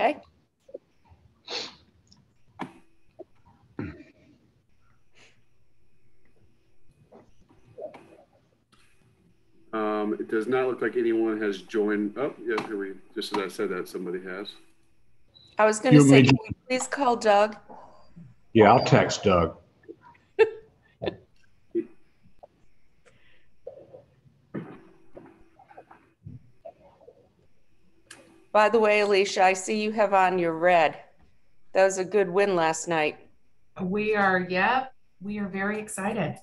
Okay. It does not look like anyone has joined. Oh, yeah, here we, just as I said that, somebody has. I was going to say, can you please call Doug? Yeah, I'll text Doug. By the way, Alicia, I see you have on your red. That was a good win last night. We are, yep, we are very excited.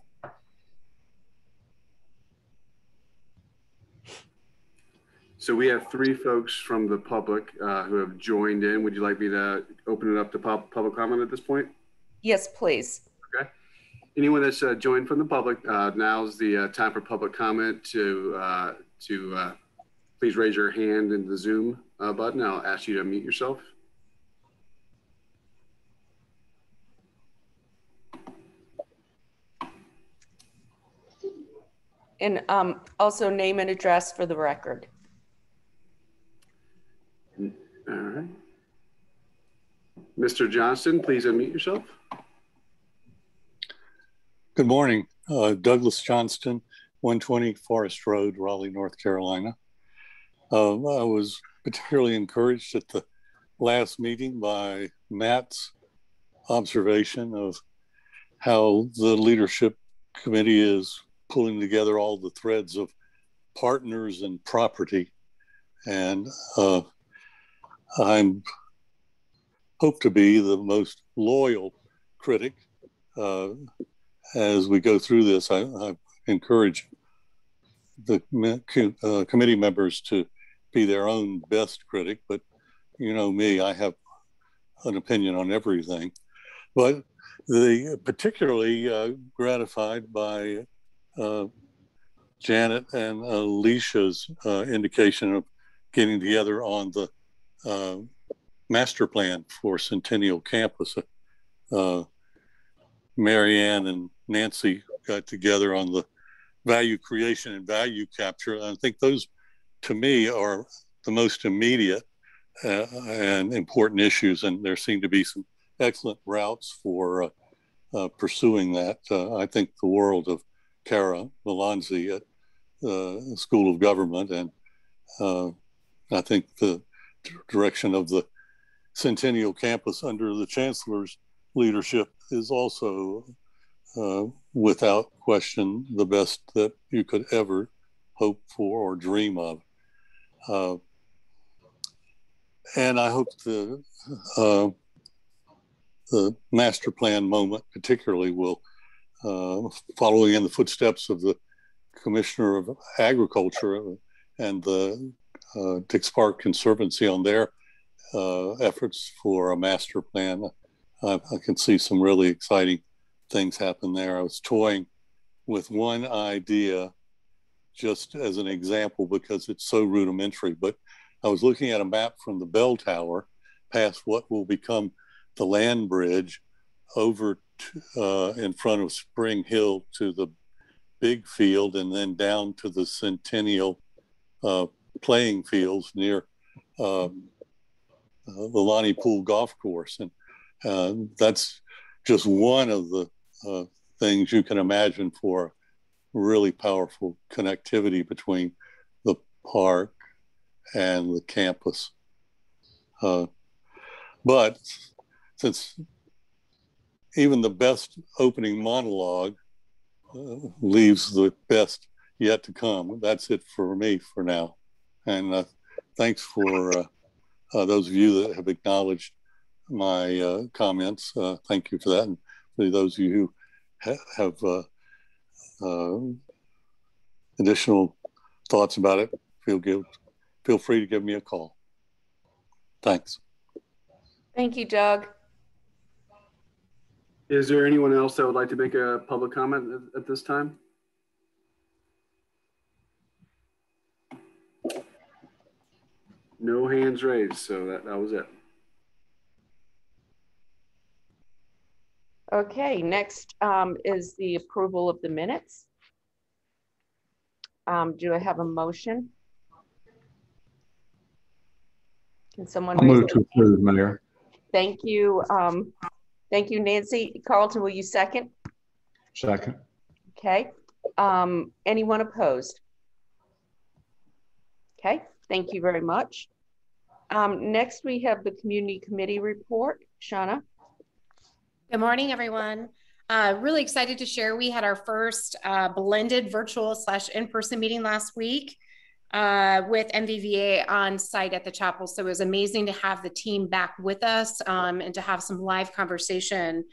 So we have 3 folks from the public who have joined in. Would you like me to open it up to public comment at this point? Yes, please. Okay. Anyone that's joined from the public, now's the time for public comment. To please raise your hand in the Zoom button. I'll ask you to unmute yourself. And also name and address for the record. All right. Mr. Johnston, please unmute yourself. Good morning. Douglas Johnston, 120 Forest Road, Raleigh, North Carolina. I was particularly encouraged at the last meeting by Matt's observation of how the leadership committee is pulling together all the threads of partners and property. And I'm hope to be the most loyal critic as we go through this. I encourage the committee members to be their own best critic, but you know me, I have an opinion on everything. But particularly gratified by Janet and Alicia's indication of getting together on the master plan for Centennial Campus. Marianne and Nancy got together on the value creation and value capture. I think those, to me, are the most immediate and important issues, and there seem to be some excellent routes for pursuing that. I think the world of Cara Melanzi at the School of Government, and I think the direction of the Centennial Campus under the Chancellor's leadership is also, without question, the best that you could ever hope for or dream of. And I hope the master plan moment particularly will, following in the footsteps of the Commissioner of Agriculture and the Dix Park Conservancy on their efforts for a master plan. I can see some really exciting things happen there. I was toying with one idea just as an example because it's so rudimentary, but I was looking at a map from the bell tower past what will become the land bridge over to, in front of Spring Hill to the big field and then down to the Centennial playing fields near the Lonnie Pool Golf Course. And that's just one of the things you can imagine for really powerful connectivity between the park and the campus. But since even the best opening monologue leaves the best yet to come, that's it for me for now. And thanks for those of you that have acknowledged my comments. Thank you for that. And for those of you who have additional thoughts about it, feel free to give me a call. Thanks. Thank you, Doug. Is there anyone else that would like to make a public comment at this time? No hands raised, so that was it. Okay, next is the approval of the minutes. Do I have a motion? Can someone I'll raise move to approve, Mayor. Thank you. Thank you, Nancy. Carlton, will you second? Second. Okay. Anyone opposed? Okay, thank you very much. Next, we have the community committee report. Shauna. Good morning, everyone. Really excited to share. We had our first blended virtual / in-person meeting last week with MVVA on site at the chapel. So it was amazing to have the team back with us and to have some live conversation.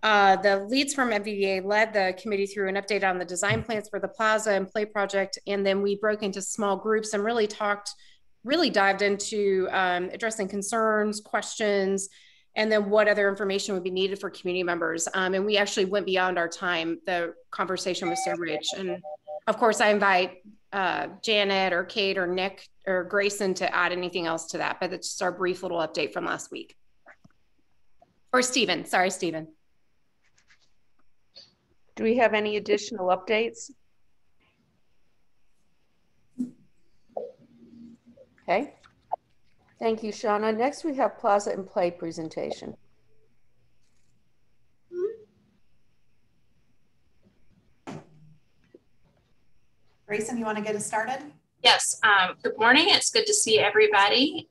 The leads from MVVA led the committee through an update on the design plans for the Plaza and Play project. And then we broke into small groups and really dived into addressing concerns, questions, and then what other information would be needed for community members. And we actually went beyond our time. The conversation was so rich. And of course, I invite Janet or Kate or Nick or Grayson to add anything else to that, but it's just our brief little update from last week. Or Stephen, sorry, Stephen. Do we have any additional updates? Okay. Thank you, Shauna. Next, we have Plaza and Play presentation. Grayson, you want to get us started? Yes. Good morning. It's good to see everybody.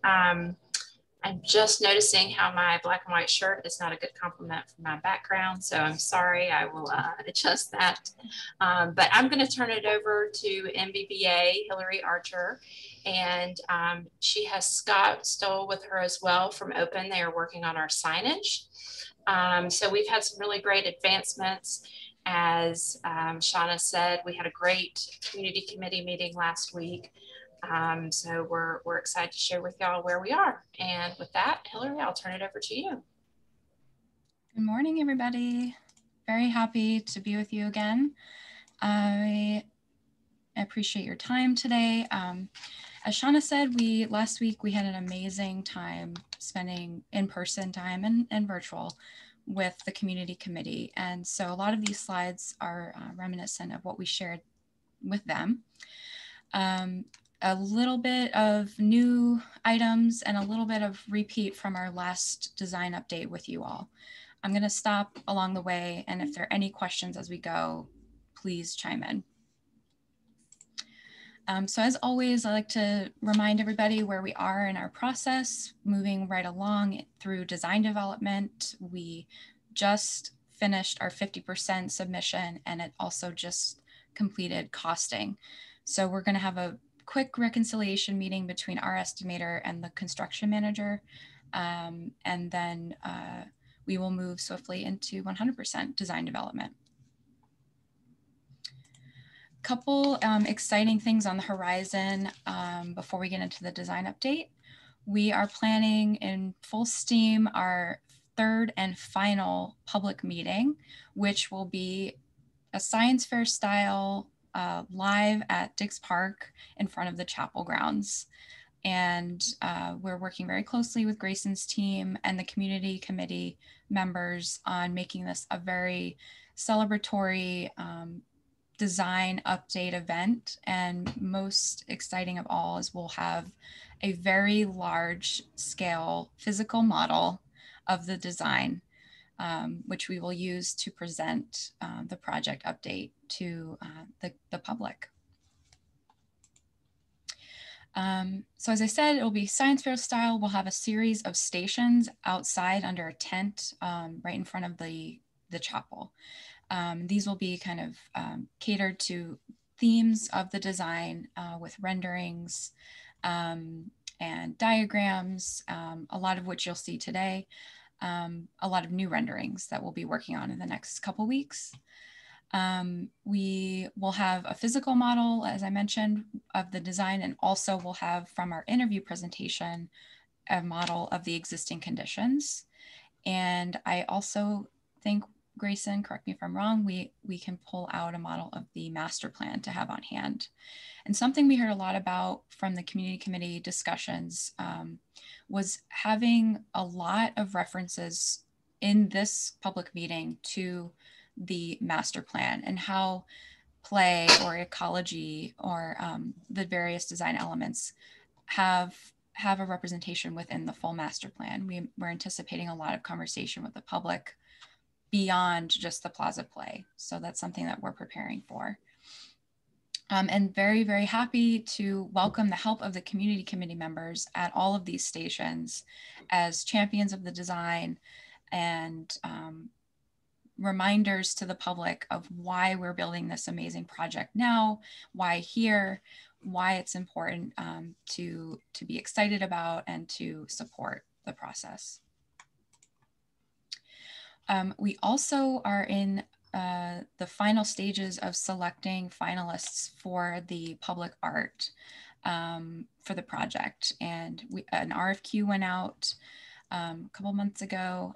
I'm just noticing how my black and white shirt is not a good compliment for my background, so I'm sorry. I will adjust that. But I'm going to turn it over to MVBA, Hillary Archer, and she has Scott Stoll with her as well from Open. They are working on our signage. So we've had some really great advancements. As Shauna said, we had a great community committee meeting last week. So we're excited to share with y'all where we are. And with that, Hillary, I'll turn it over to you. Good morning, everybody. Very happy to be with you again. I appreciate your time today. As Shauna said, last week we had an amazing time spending in-person time and virtual with the community committee. And so a lot of these slides are reminiscent of what we shared with them. A little bit of new items and a little bit of repeat from our last design update with you all. I'm going to stop along the way, and if there are any questions as we go, please chime in. So as always, I like to remind everybody where we are in our process, moving right along through design development. We just finished our 50% submission, and it also just completed costing. So we're going to have a quick reconciliation meeting between our estimator and the construction manager. And then we will move swiftly into 100% design development. Couple exciting things on the horizon before we get into the design update. We are planning in full steam our third and final public meeting, which will be a science fair style live at Dix Park in front of the chapel grounds. And we're working very closely with Grayson's team and the community committee members on making this a very celebratory design update event. And most exciting of all is we'll have a very large scale physical model of the design, which we will use to present the project update to the public. So as I said, it will be science fair style. We'll have a series of stations outside under a tent right in front of the chapel. These will be kind of catered to themes of the design with renderings and diagrams, a lot of which you'll see today, a lot of new renderings that we'll be working on in the next couple weeks. We will have a physical model, as I mentioned, of the design, and also we'll have from our interview presentation a model of the existing conditions. And I also think, Grayson, correct me if I'm wrong, we can pull out a model of the master plan to have on hand. And something we heard a lot about from the community committee discussions was having a lot of references in this public meeting to the master plan and how play or ecology or the various design elements have have a representation within the full master plan. We're anticipating a lot of conversation with the public beyond just the Plaza play. So that's something that we're preparing for. And very, very happy to welcome the help of the community committee members at all of these stations as champions of the design and reminders to the public of why we're building this amazing project now, why here, why it's important to be excited about and to support the process. We also are in the final stages of selecting finalists for the public art for the project. And an RFQ went out a couple months ago,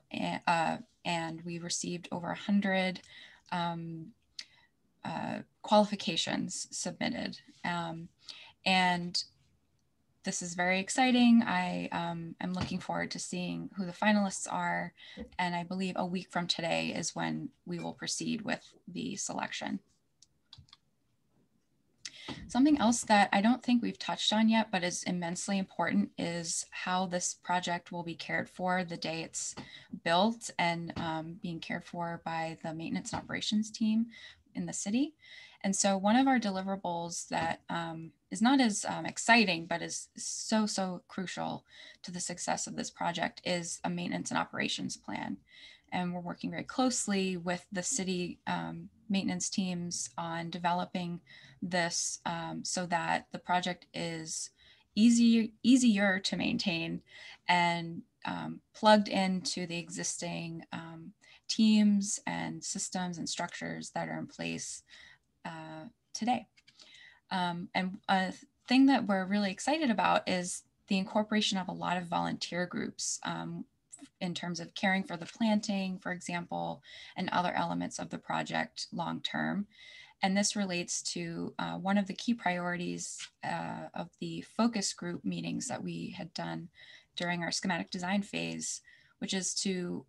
and we received over 100 qualifications submitted. And this is very exciting. I am looking forward to seeing who the finalists are. And I believe a week from today is when we will proceed with the selection. Something else that I don't think we've touched on yet, but is immensely important, is how this project will be cared for the day it's built and being cared for by the maintenance and operations team in the city. And so one of our deliverables that is not as exciting, but is so crucial to the success of this project is a maintenance and operations plan. And we're working very closely with the city maintenance teams on developing this so that the project is easier to maintain and plugged into the existing teams and systems and structures that are in place today. And a thing that we're really excited about is the incorporation of a lot of volunteer groups in terms of caring for the planting, for example, and other elements of the project long term. And this relates to one of the key priorities of the focus group meetings that we had done during our schematic design phase, which is to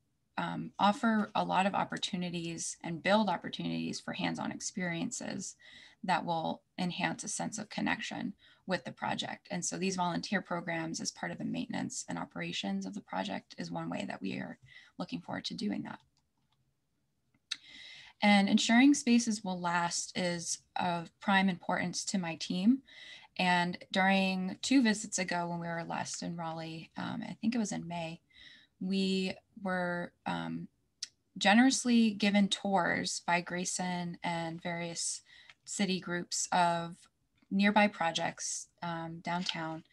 offer a lot of opportunities and build opportunities for hands-on experiences that will enhance a sense of connection with the project. And so these volunteer programs as part of the maintenance and operations of the project is one way that we are looking forward to doing that. And ensuring spaces will last is of prime importance to my team. And during 2 visits ago when we were last in Raleigh, I think it was in May, we were generously given tours by Grayson and various city groups of nearby projects downtown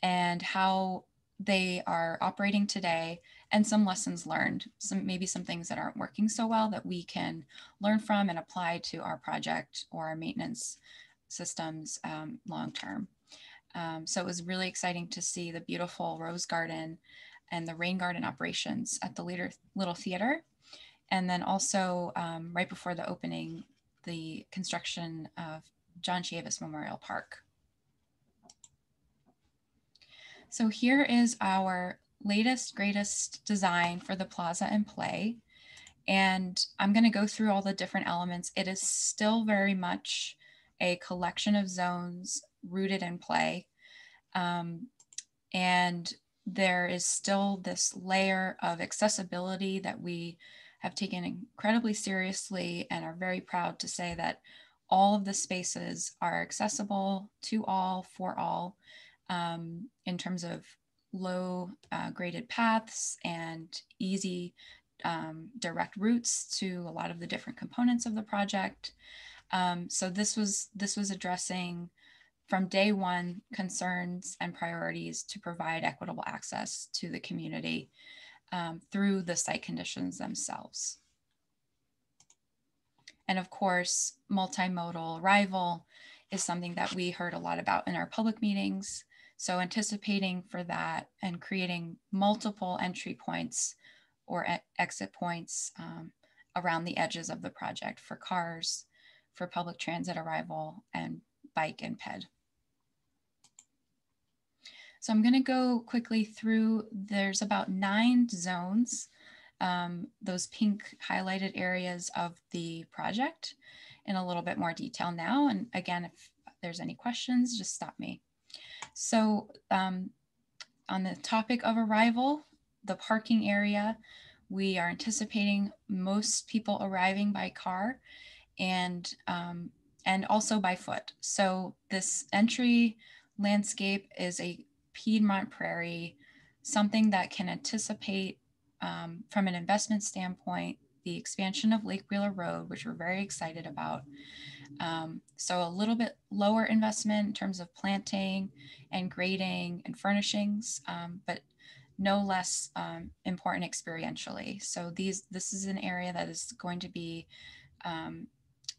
and how they are operating today and some lessons learned, maybe some things that aren't working so well that we can learn from and apply to our project or our maintenance systems long term. So it was really exciting to see the beautiful Rose Garden and the rain garden operations at the Little Theater. And then also right before the opening, the construction of John Chavis Memorial Park. So here is our latest, greatest design for the Plaza and Play. And I'm going to go through all the different elements. It is still very much a collection of zones rooted in play. And there is still this layer of accessibility that we have taken incredibly seriously and are very proud to say that all of the spaces are accessible to all, for all, in terms of low graded paths and easy direct routes to a lot of the different components of the project. So this was addressing from day one concerns and priorities to provide equitable access to the community through the site conditions themselves. And of course, multimodal arrival is something that we heard a lot about in our public meetings. So anticipating for that and creating multiple entry points or exit points around the edges of the project for cars, for public transit arrival, and bike and ped. So I'm going to go quickly through. There's about 9 zones, those pink highlighted areas of the project, in a little bit more detail now. And again, if there's any questions, just stop me. So on the topic of arrival, the parking area, we are anticipating most people arriving by car and also by foot. So this entry landscape is a Piedmont prairie, something that can anticipate from an investment standpoint, the expansion of Lake Wheeler Road, which we're very excited about. So a little bit lower investment in terms of planting and grading and furnishings, but no less important experientially. So this is an area that is going to be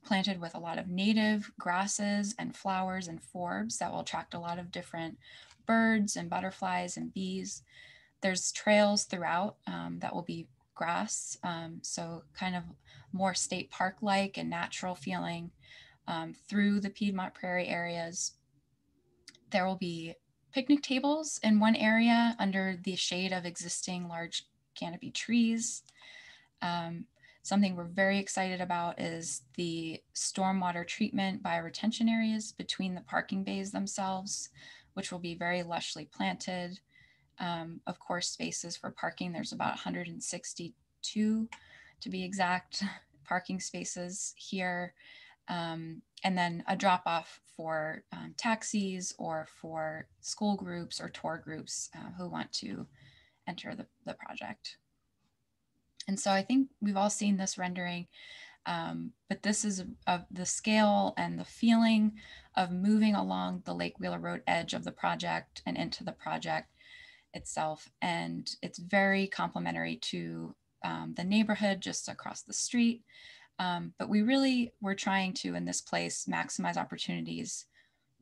planted with a lot of native grasses and flowers and forbs that will attract a lot of different birds and butterflies and bees. There's trails throughout that will be grass, so kind of more state park-like and natural feeling through the Piedmont Prairie areas. There will be picnic tables in one area under the shade of existing large canopy trees. Something we're very excited about is the stormwater treatment bioretention areas between the parking bays themselves, which will be very lushly planted. Of course, spaces for parking, there's about 162 to be exact parking spaces here. And then a drop off for taxis or for school groups or tour groups who want to enter the project. And so I think we've all seen this rendering, but this is the scale and the feeling of moving along the Lake Wheeler Road edge of the project and into the project itself. And it's very complementary to the neighborhood just across the street. But we're trying to, in this place, maximize opportunities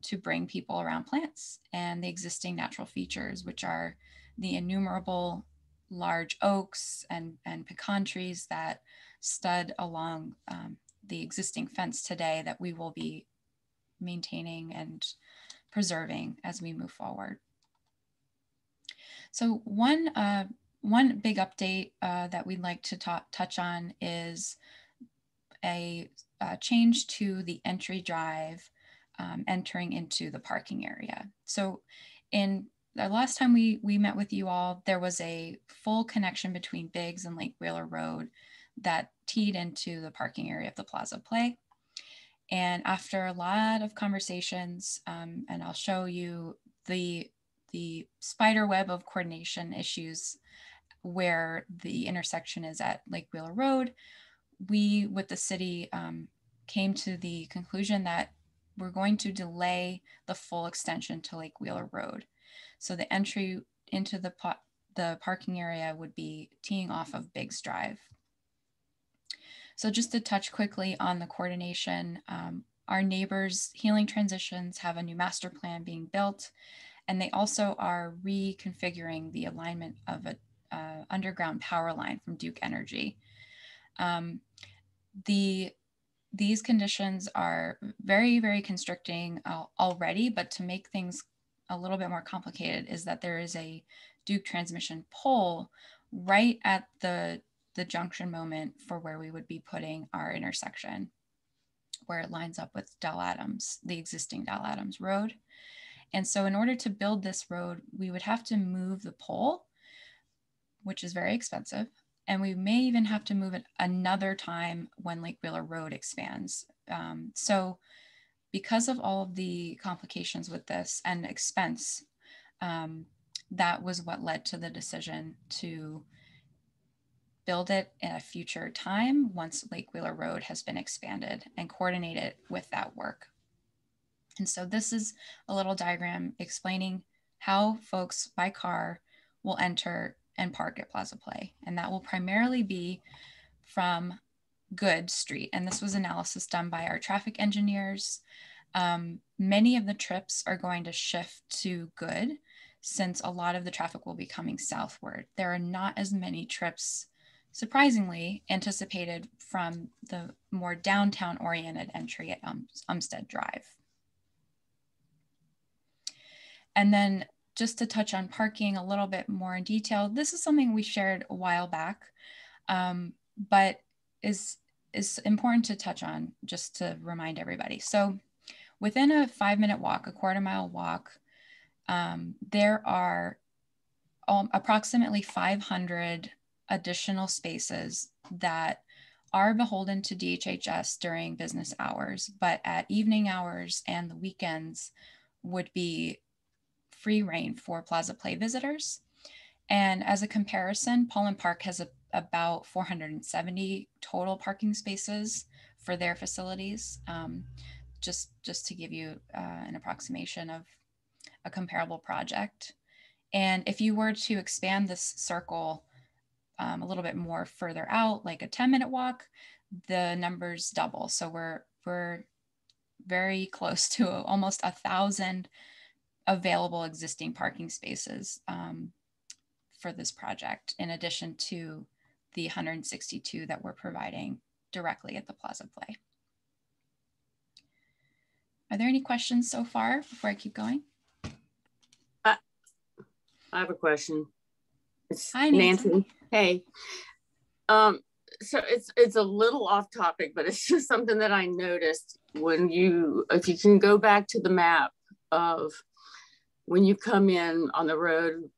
to bring people around plants and the existing natural features, which are the innumerable large oaks and pecan trees that stud along the existing fence today that we will be maintaining and preserving as we move forward. So one big update that we'd like to touch on is a change to the entry drive entering into the parking area. So in the last time we met with you all, there was a full connection between Biggs and Lake Wheeler Road that teed into the parking area of the Plaza Play. And after a lot of conversations, and I'll show you the spider web of coordination issues where the intersection is at Lake Wheeler Road, we, with the city, came to the conclusion that we're going to delay the full extension to Lake Wheeler Road. So the entry into the parking area would be teeing off of Biggs Drive. So just to touch quickly on the coordination, our neighbors, Healing Transitions, have a new master plan being built, and they also are reconfiguring the alignment of an underground power line from Duke Energy. These conditions are very, very constricting already, but to make things a little bit more complicated is that there is a Duke transmission pole right at the junction moment for where we would be putting our intersection, where it lines up with Del Adams, the existing Del Adams Road. And so in order to build this road, we would have to move the pole, which is very expensive. And we may even have to move it another time when Lake Wheeler Road expands. So because of all of the complications with this and expense, that was what led to the decision to build it in a future time once Lake Wheeler Road has been expanded and coordinate it with that work. And so this is a little diagram explaining how folks by car will enter and park at Plaza Play. And that will primarily be from Good Street. And this was analysis done by our traffic engineers. Many of the trips are going to shift to Good since a lot of the traffic will be coming southward. There are not as many trips, surprisingly, anticipated from the more downtown oriented entry at Umstead Drive. And then just to touch on parking a little bit more in detail, this is something we shared a while back, but is important to touch on just to remind everybody. So within a 5-minute walk, a quarter-mile walk, there are approximately 500 additional spaces that are beholden to DHHS during business hours, but at evening hours and the weekends would be free reign for Plaza Play visitors. And as a comparison, Pollen Park has about 470 total parking spaces for their facilities, just to give you an approximation of a comparable project. And if you were to expand this circle a little bit more further out, like a 10-minute walk, the numbers double. So we're very close to almost 1,000 available existing parking spaces for this project, in addition to the 162 that we're providing directly at the Plaza Play. Are there any questions so far before I keep going? I have a question. It's Hi, Nancy. Hey. So it's a little off topic, but it's just something that I noticed when if you can go back to the map of when you come in on the road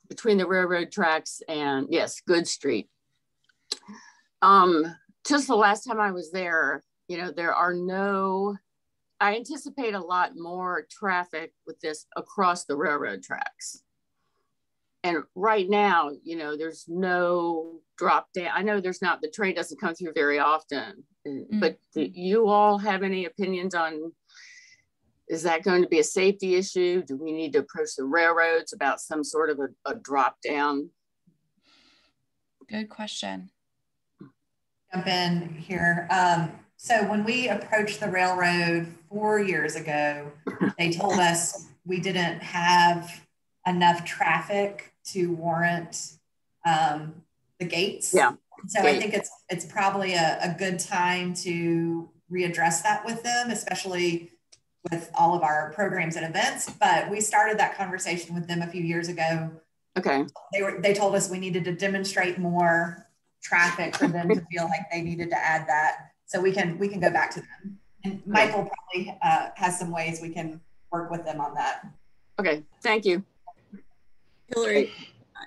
between the railroad tracks and yes, Good Street. Just the last time I was there, I anticipate a lot more traffic with this across the railroad tracks. And right now, there's no drop down. I know the train doesn't come through very often, but do you all have any opinions on, is that going to be a safety issue? Do we need to approach the railroads about some sort of a drop down? Good question. Jump in here. So when we approached the railroad 4 years ago, they told us we didn't have enough traffic to warrant the gates. Yeah. So I think it's probably a good time to readdress that with them, especially with all of our programs and events. But we started that conversation with them a few years ago. Okay. They told us we needed to demonstrate more traffic for them to feel like they needed to add that. So we can go back to them. And Michael probably has some ways we can work with them on that. Okay, thank you. Hillary,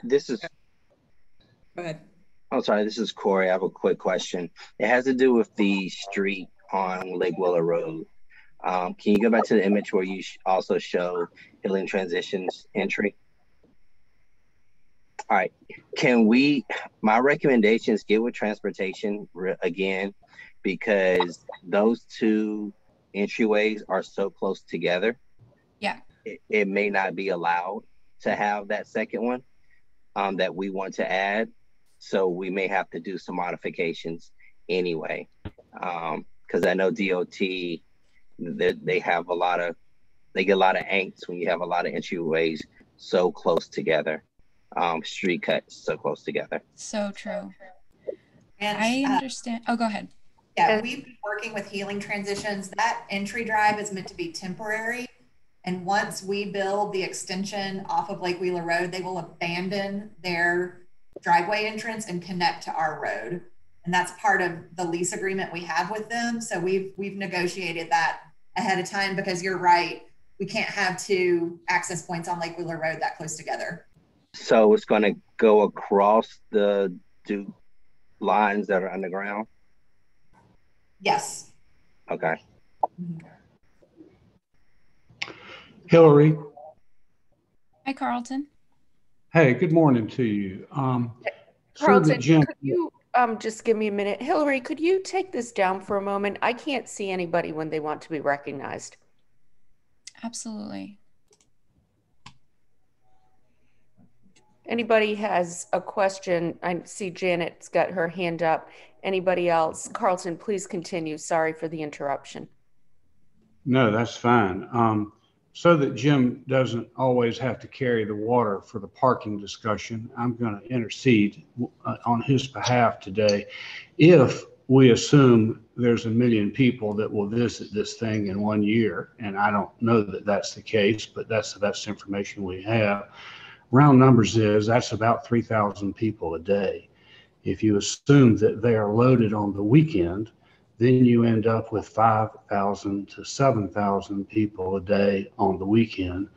this is, go ahead. I'm sorry, this is Corey. I have a quick question. It has to do with the street on Lake Willow Road. Can you go back to the image where you also show Healing Transitions entry? All right, my recommendation is get with transportation again, because those two entryways are so close together. Yeah. It may not be allowed to have that second one that we want to add. So we may have to do some modifications anyway. Because I know DOT, they get a lot of angst when you have a lot of entryways so close together. Street cuts so close together. So true. And I understand. Oh, go ahead. Yeah, we've been working with Healing Transitions. That entry drive is meant to be temporary. And once we build the extension off of Lake Wheeler Road, they will abandon their driveway entrance and connect to our road. And that's part of the lease agreement we have with them. So we've negotiated that ahead of time, because you're right, we can't have two access points on Lake Wheeler Road that close together. So it's going to go across the two lines that are underground? Yes. Okay. Hillary. Hi, Carlton. Hey, good morning to you. Carlton, could you just give me a minute? Hillary, could you take this down for a moment? I can't see anybody when they want to be recognized. Absolutely. Anybody has a question? I see Janet's got her hand up. Anybody else? Carlton, please continue. Sorry for the interruption. No, that's fine. So that Jim doesn't always have to carry the water for the parking discussion, I'm going to intercede on his behalf today. If we assume there's 1 million people that will visit this thing in 1 year, and I don't know that that's the case, but that's the best information we have. Round numbers is that's about 3,000 people a day. If you assume that they are loaded on the weekend, then you end up with 5,000 to 7,000 people a day on the weekend.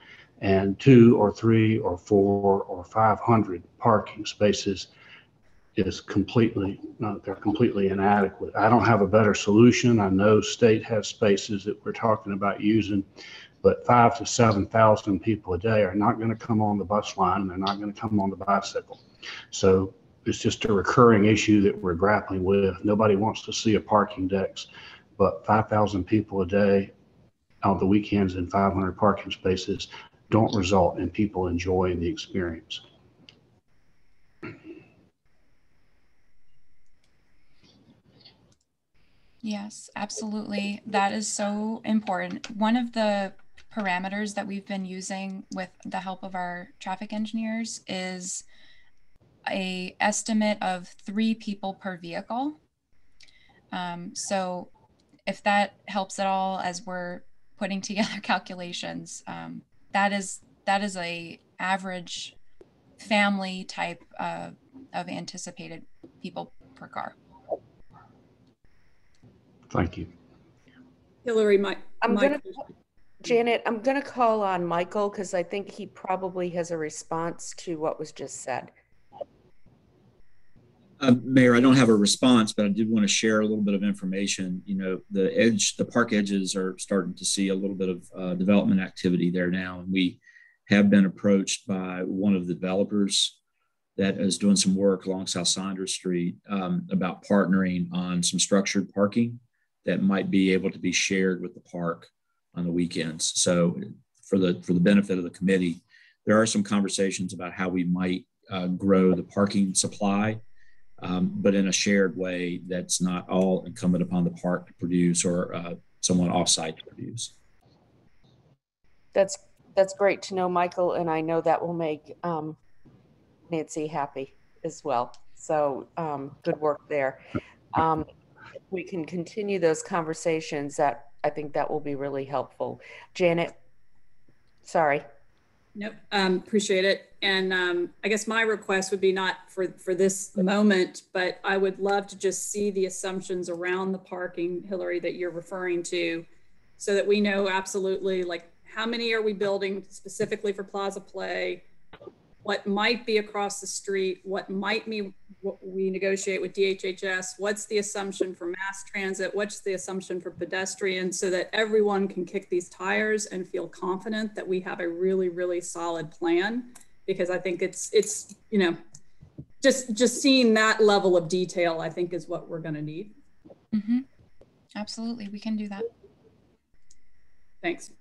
and 2 or 3 or 4 or 500 parking spaces is completely, they're completely inadequate. I don't have a better solution. I know state has spaces that we're talking about using, but 5,000 to 7,000 people a day are not going to come on the bus line, and they're not going to come on the bicycle. So it's just a recurring issue that we're grappling with. Nobody wants to see a parking decks, but 5,000 people a day on the weekends and 500 parking spaces don't result in people enjoying the experience. Yes, absolutely. That is so important. One of the parameters that we've been using with the help of our traffic engineers is a estimate of 3 people per vehicle. So if that helps at all as we're putting together calculations, that is a average family type of anticipated people per car. Thank you. Hillary, Janet, I'm going to call on Michael because I think he probably has a response to what was just said. Mayor, I don't have a response, but I did want to share a little bit of information. You know, the park edges are starting to see a little bit of development activity there now. And we have been approached by one of the developers that is doing some work along South Saunders Street about partnering on some structured parking that might be able to be shared with the park on the weekends. So for the benefit of the committee, there are some conversations about how we might grow the parking supply, but in a shared way that's not all incumbent upon the park to produce or someone offsite to produce. That's great to know, Michael, and I know that will make Nancy happy as well. So good work there. If we can continue those conversations, that I think that will be really helpful. Janet, sorry. Nope, appreciate it. And I guess my request would be not for this moment, but I would love to just see the assumptions around the parking, Hillary, that you're referring to, so that we know absolutely like how many are we building specifically for Plaza Play, what might be across the street, what we negotiate with DHHS, what's the assumption for mass transit, what's the assumption for pedestrians, so that everyone can kick these tires and feel confident that we have a really, really solid plan. Because I think it's you know, just seeing that level of detail, I think is what we're gonna need. Mm-hmm. Absolutely, we can do that. Thanks.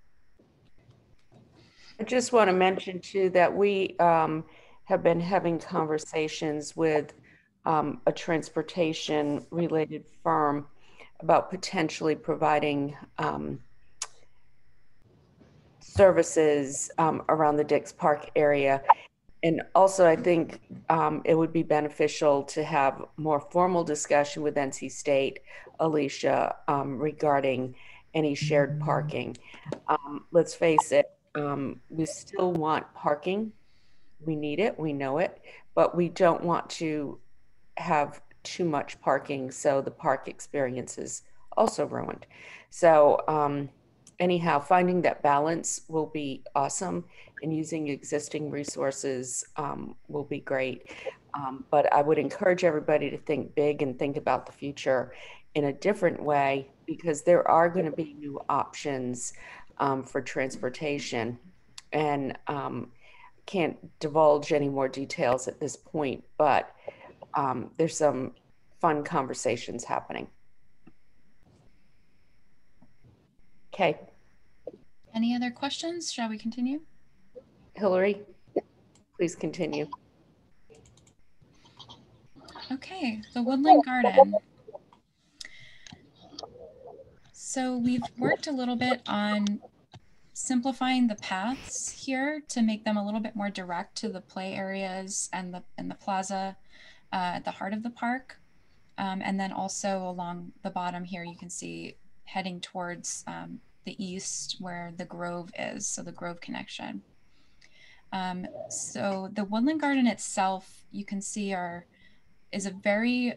I just want to mention too that we have been having conversations with a transportation related firm about potentially providing services around the Dix Park area. And also I think it would be beneficial to have more formal discussion with NC State, Alicia, regarding any shared parking. Let's face it, we still want parking. We need it, we know it, but we don't want to have too much parking so the park experience is also ruined. So anyhow, finding that balance will be awesome, and using existing resources will be great. But I would encourage everybody to think big and think about the future in a different way, because there are going to be new options for transportation, and can't divulge any more details at this point, but there's some fun conversations happening. Okay. Any other questions? Shall we continue? Hillary, please continue. Okay, the Woodland Garden. So we've worked a little bit on simplifying the paths here to make them a little bit more direct to the play areas and the plaza at the heart of the park. And then also along the bottom here, you can see heading towards the east where the Grove is, so the Grove connection. So the Woodland Garden itself, you can see is a very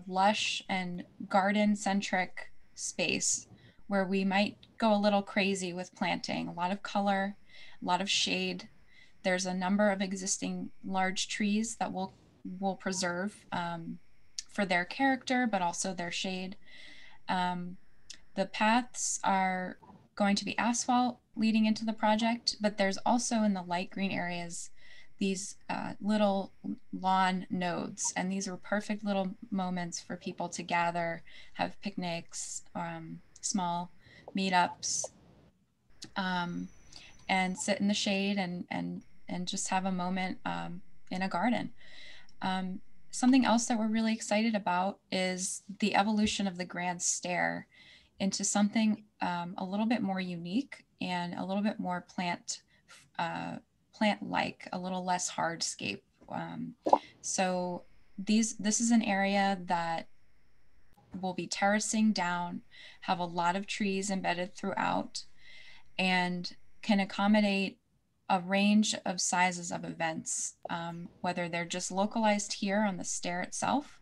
lush and garden-centric space where we might go a little crazy with planting, a lot of color, a lot of shade. There's a number of existing large trees that we'll preserve for their character, but also their shade. The paths are going to be asphalt leading into the project, but there's also in the light green areas these little lawn nodes, and these are perfect little moments for people to gather, have picnics, small meetups, and sit in the shade and just have a moment in a garden. Something else that we're really excited about is the evolution of the Grand Stair into something a little bit more unique and a little bit more plant-like, a little less hardscape. So this is an area that will be terracing down, have a lot of trees embedded throughout, and can accommodate a range of sizes of events, whether they're just localized here on the stair itself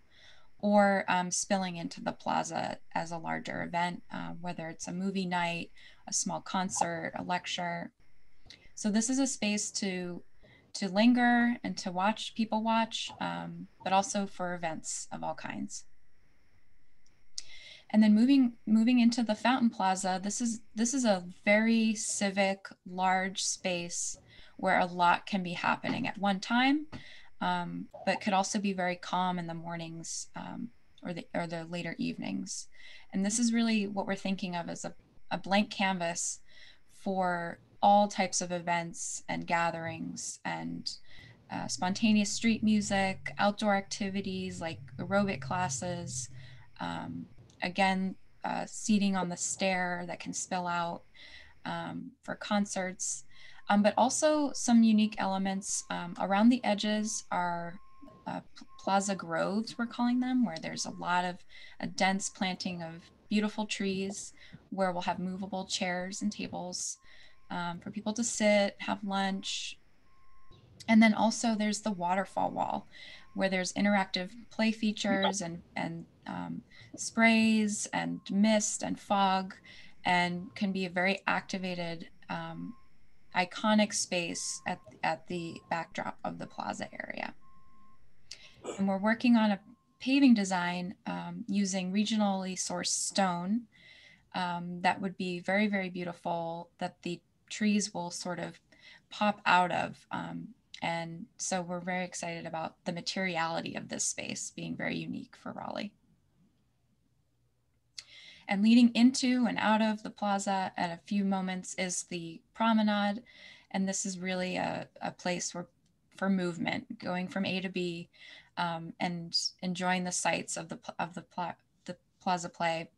or spilling into the plaza as a larger event, whether it's a movie night, a small concert, a lecture. So this is a space to linger and to watch people watch, but also for events of all kinds. And then moving into the Fountain Plaza, this is a very civic, large space where a lot can be happening at one time, but could also be very calm in the mornings or the later evenings. And this is really what we're thinking of as a blank canvas for all types of events and gatherings and spontaneous street music, outdoor activities like aerobic classes, again, seating on the stair that can spill out for concerts, but also some unique elements around the edges are plaza groves, we're calling them, where there's a dense planting of beautiful trees, where we'll have movable chairs and tables for people to sit, have lunch. And then also there's the waterfall wall, where there's interactive play features and sprays and mist and fog, and can be a very activated, iconic space at the backdrop of the plaza area. And we're working on a paving design using regionally sourced stone that would be very, very beautiful, that the trees will sort of pop out of. And so we're very excited about the materiality of this space being very unique for Raleigh. And leading into and out of the plaza at a few moments is the Promenade. And this is really a place for movement, going from A to B, and enjoying the sights of the plaza play,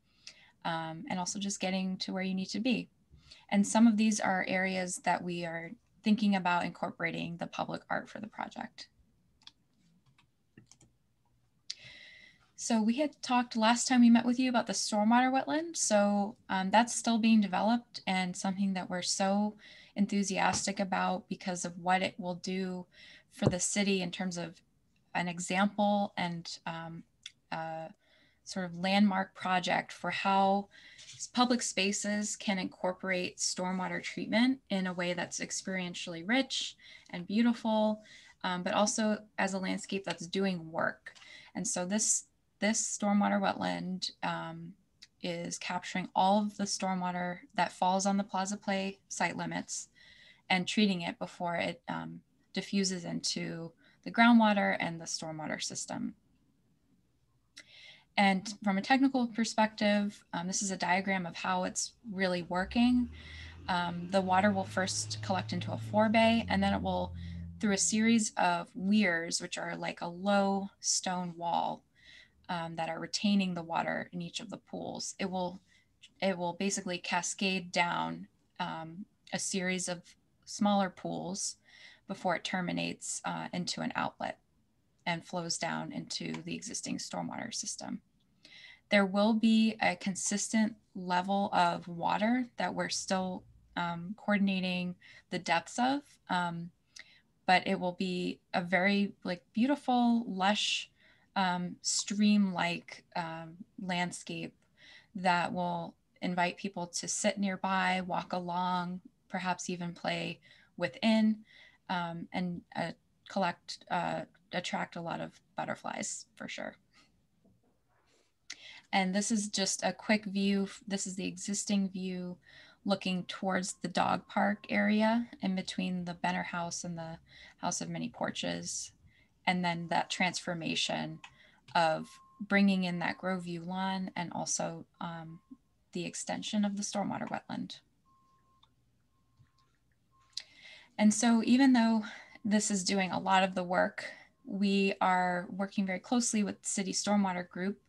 and also just getting to where you need to be. And some of these are areas that we are thinking about incorporating the public art for the project. So we had talked last time we met with you about the stormwater wetland. So that's still being developed, and something that we're so enthusiastic about because of what it will do for the city in terms of an example and sort of landmark project for how public spaces can incorporate stormwater treatment in a way that's experientially rich and beautiful, but also as a landscape that's doing work. And so this stormwater wetland is capturing all of the stormwater that falls on the Plaza Play site limits and treating it before it diffuses into the groundwater and the stormwater system. And from a technical perspective, this is a diagram of how it's really working. The water will first collect into a forebay, and then it will, through a series of weirs, which are like a low stone wall that are retaining the water in each of the pools, it will basically cascade down a series of smaller pools before it terminates into an outlet and flows down into the existing stormwater system. There will be a consistent level of water that we're still coordinating the depths of, but it will be a very beautiful, lush, stream-like landscape that will invite people to sit nearby, walk along, perhaps even play within, and attract a lot of butterflies for sure. And this is just a quick view. This is the existing view looking towards the dog park area in between the Benner House and the House of Many Porches. And then that transformation of bringing in that Grove View lawn and also the extension of the stormwater wetland. And so even though this is doing a lot of the work, we are working very closely with the City Stormwater Group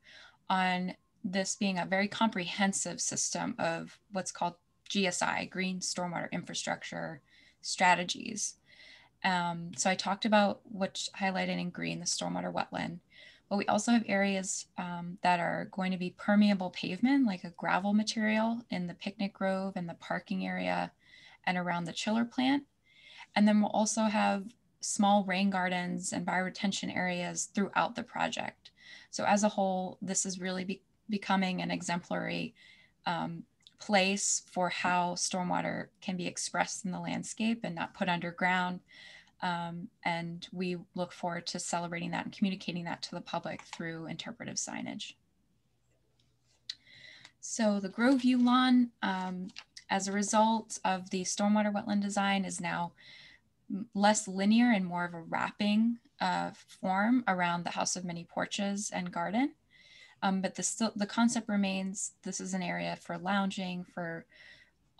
on this being a very comprehensive system of what's called GSI, Green Stormwater Infrastructure Strategies. So I talked about what's highlighted in green, the stormwater wetland, but we also have areas that are going to be permeable pavement, like a gravel material in the picnic grove and the parking area and around the chiller plant. And then we'll also have small rain gardens and bioretention areas throughout the project. So as a whole, this is really becoming an exemplary place for how stormwater can be expressed in the landscape and not put underground. And we look forward to celebrating that and communicating that to the public through interpretive signage. So the Grove View lawn, as a result of the stormwater wetland design, is now less linear and more of a wrapping form around the House of Many Porches and garden. But the concept remains, this is an area for lounging, for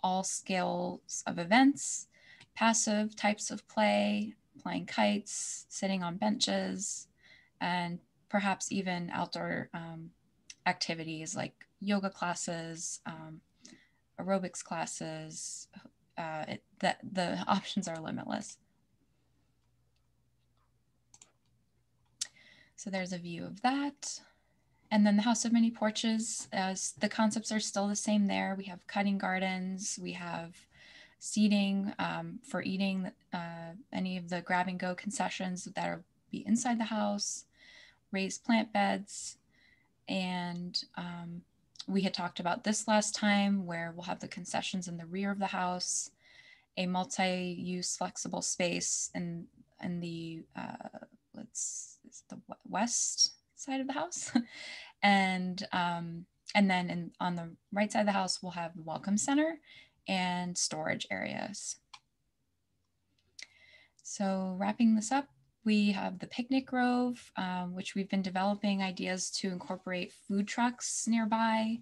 all scales of events, passive types of play, playing kites, sitting on benches, and perhaps even outdoor activities like yoga classes, aerobics classes. The options are limitless. So there's a view of that. And then the House of Many Porches, as the concepts are still the same there. We have cutting gardens, we have seating for eating any of the grab and go concessions that will be inside the house, raised plant beds. And we had talked about this last time where we'll have the concessions in the rear of the house, a multi-use flexible space in the, it's the west side of the house. And then on the right side of the house, we'll have the welcome center and storage areas. So wrapping this up, we have the picnic grove, which we've been developing ideas to incorporate food trucks nearby.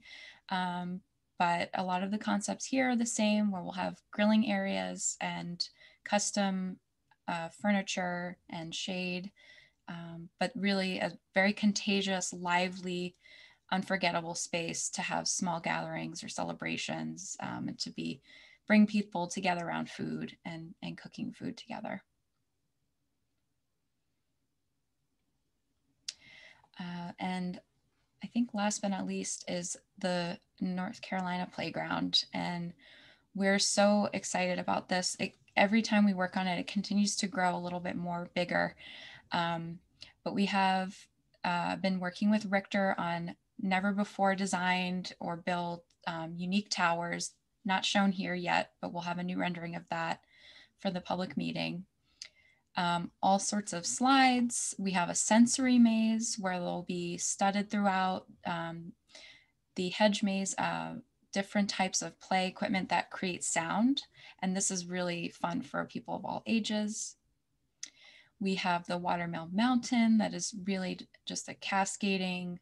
But a lot of the concepts here are the same, where we'll have grilling areas and custom furniture and shade. But really a very contagious, lively, unforgettable space to have small gatherings or celebrations, and to bring people together around food and cooking food together. And I think last but not least is the North Carolina playground. And we're so excited about this. Every time we work on it, it continues to grow a little bit more bigger. But we have been working with Richter on never before designed or built unique towers, not shown here yet, but we'll have a new rendering of that for the public meeting. All sorts of slides. We have a sensory maze where they'll be studded throughout, the hedge maze, different types of play equipment that create sound. And this is really fun for people of all ages. We have the Watermill Mountain that is really just a cascading,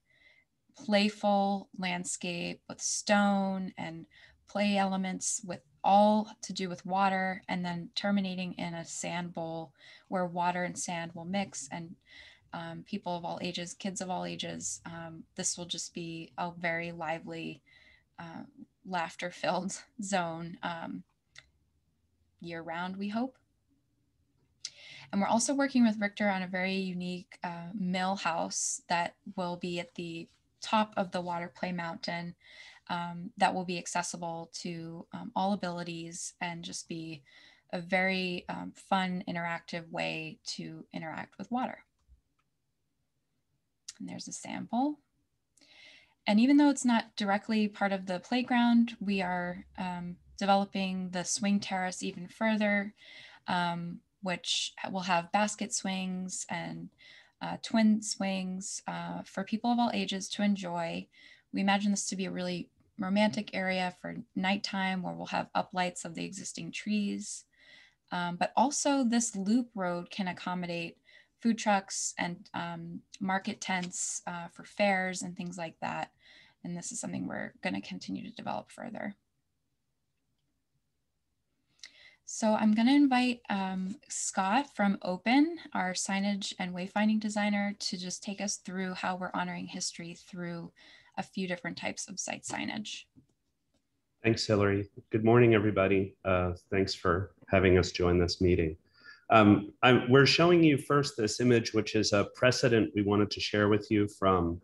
playful landscape with stone and play elements with all to do with water, and then terminating in a sand bowl where water and sand will mix, and people of all ages, kids of all ages, this will just be a very lively, laughter-filled zone year-round, we hope. And we're also working with Richter on a very unique mill house that will be at the top of the water play mountain, that will be accessible to all abilities and just be a very fun, interactive way to interact with water. And there's a sample. And even though it's not directly part of the playground, we are developing the swing terrace even further, which will have basket swings and twin swings for people of all ages to enjoy. We imagine this to be a really romantic area for nighttime where we'll have uplights of the existing trees. But also this loop road can accommodate food trucks and market tents for fairs and things like that. And this is something we're going to continue to develop further. So I'm going to invite Scott from Open, our signage and wayfinding designer, to just take us through how we're honoring history through a few different types of site signage. Thanks, Hillary. Good morning, everybody. Thanks for having us join this meeting. We're showing you first this image, which is a precedent we wanted to share with you from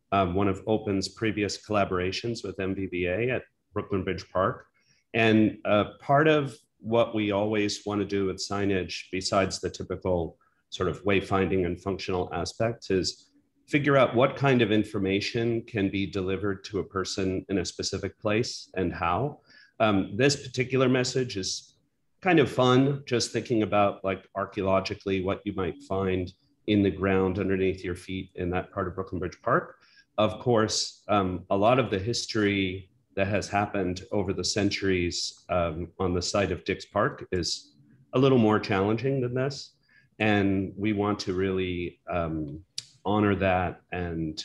one of Open's previous collaborations with MVVA at Brooklyn Bridge Park. And part of what we always want to do with signage, besides the typical sort of wayfinding and functional aspects, is figure out what kind of information can be delivered to a person in a specific place and how. This particular message is kind of fun, just thinking about like archaeologically what you might find in the ground underneath your feet in that part of Brooklyn Bridge Park. Of course, a lot of the history that has happened over the centuries on the site of Dix Park is a little more challenging than this. And we want to really honor that and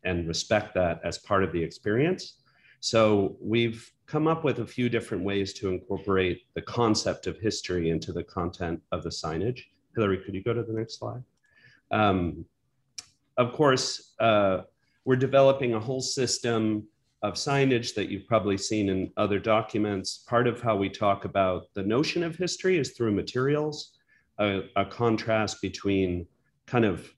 respect that as part of the experience. So we've come up with a few different ways to incorporate the concept of history into the content of the signage. Hillary, could you go to the next slide? Of course, we're developing a whole system of signage that you've probably seen in other documents. Part of how we talk about the notion of history is through materials, a contrast between kind of,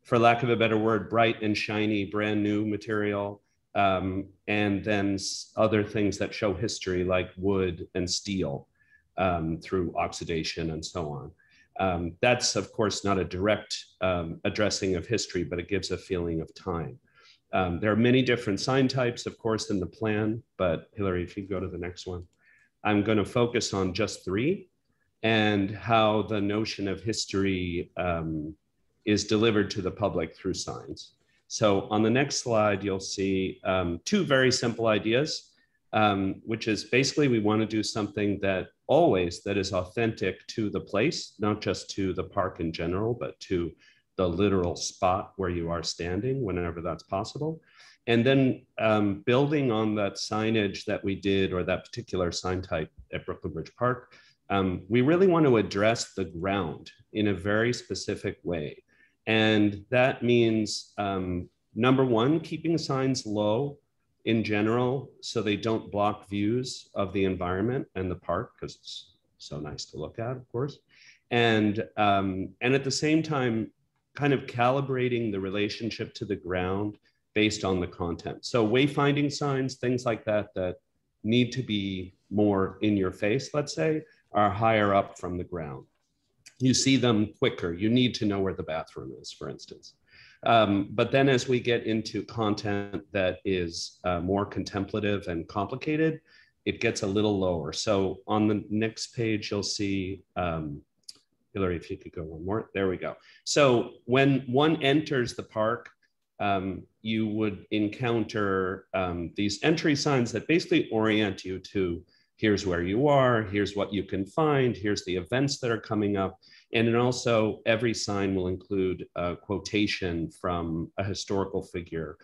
for lack of a better word, bright and shiny, brand new material, and then other things that show history like wood and steel through oxidation and so on. That's of course not a direct addressing of history, but it gives a feeling of time. There are many different sign types, of course, in the plan, but Hillary, if you go to the next one, I'm going to focus on just 3 and how the notion of history is delivered to the public through signs. So on the next slide, you'll see 2 very simple ideas, which is basically we want to do something that is authentic to the place, not just to the park in general, but to the literal spot where you are standing whenever that's possible. And then building on that signage that we did, or that particular sign type at Brooklyn Bridge Park, we really want to address the ground in a very specific way. And that means, number one, keeping signs low in general so they don't block views of the environment and the park, because it's so nice to look at, of course. And at the same time, kind of calibrating the relationship to the ground based on the content. So wayfinding signs, things like that, that need to be more in your face, let's say, are higher up from the ground. You see them quicker. You need to know where the bathroom is, for instance. But then as we get into content that is more contemplative and complicated, it gets a little lower. So on the next page, you'll see, Hillary, if you could go one more, there we go. So when one enters the park, you would encounter these entry signs that basically orient you to here's where you are, here's what you can find, here's the events that are coming up. And then also every sign will include a quotation from a historical figure.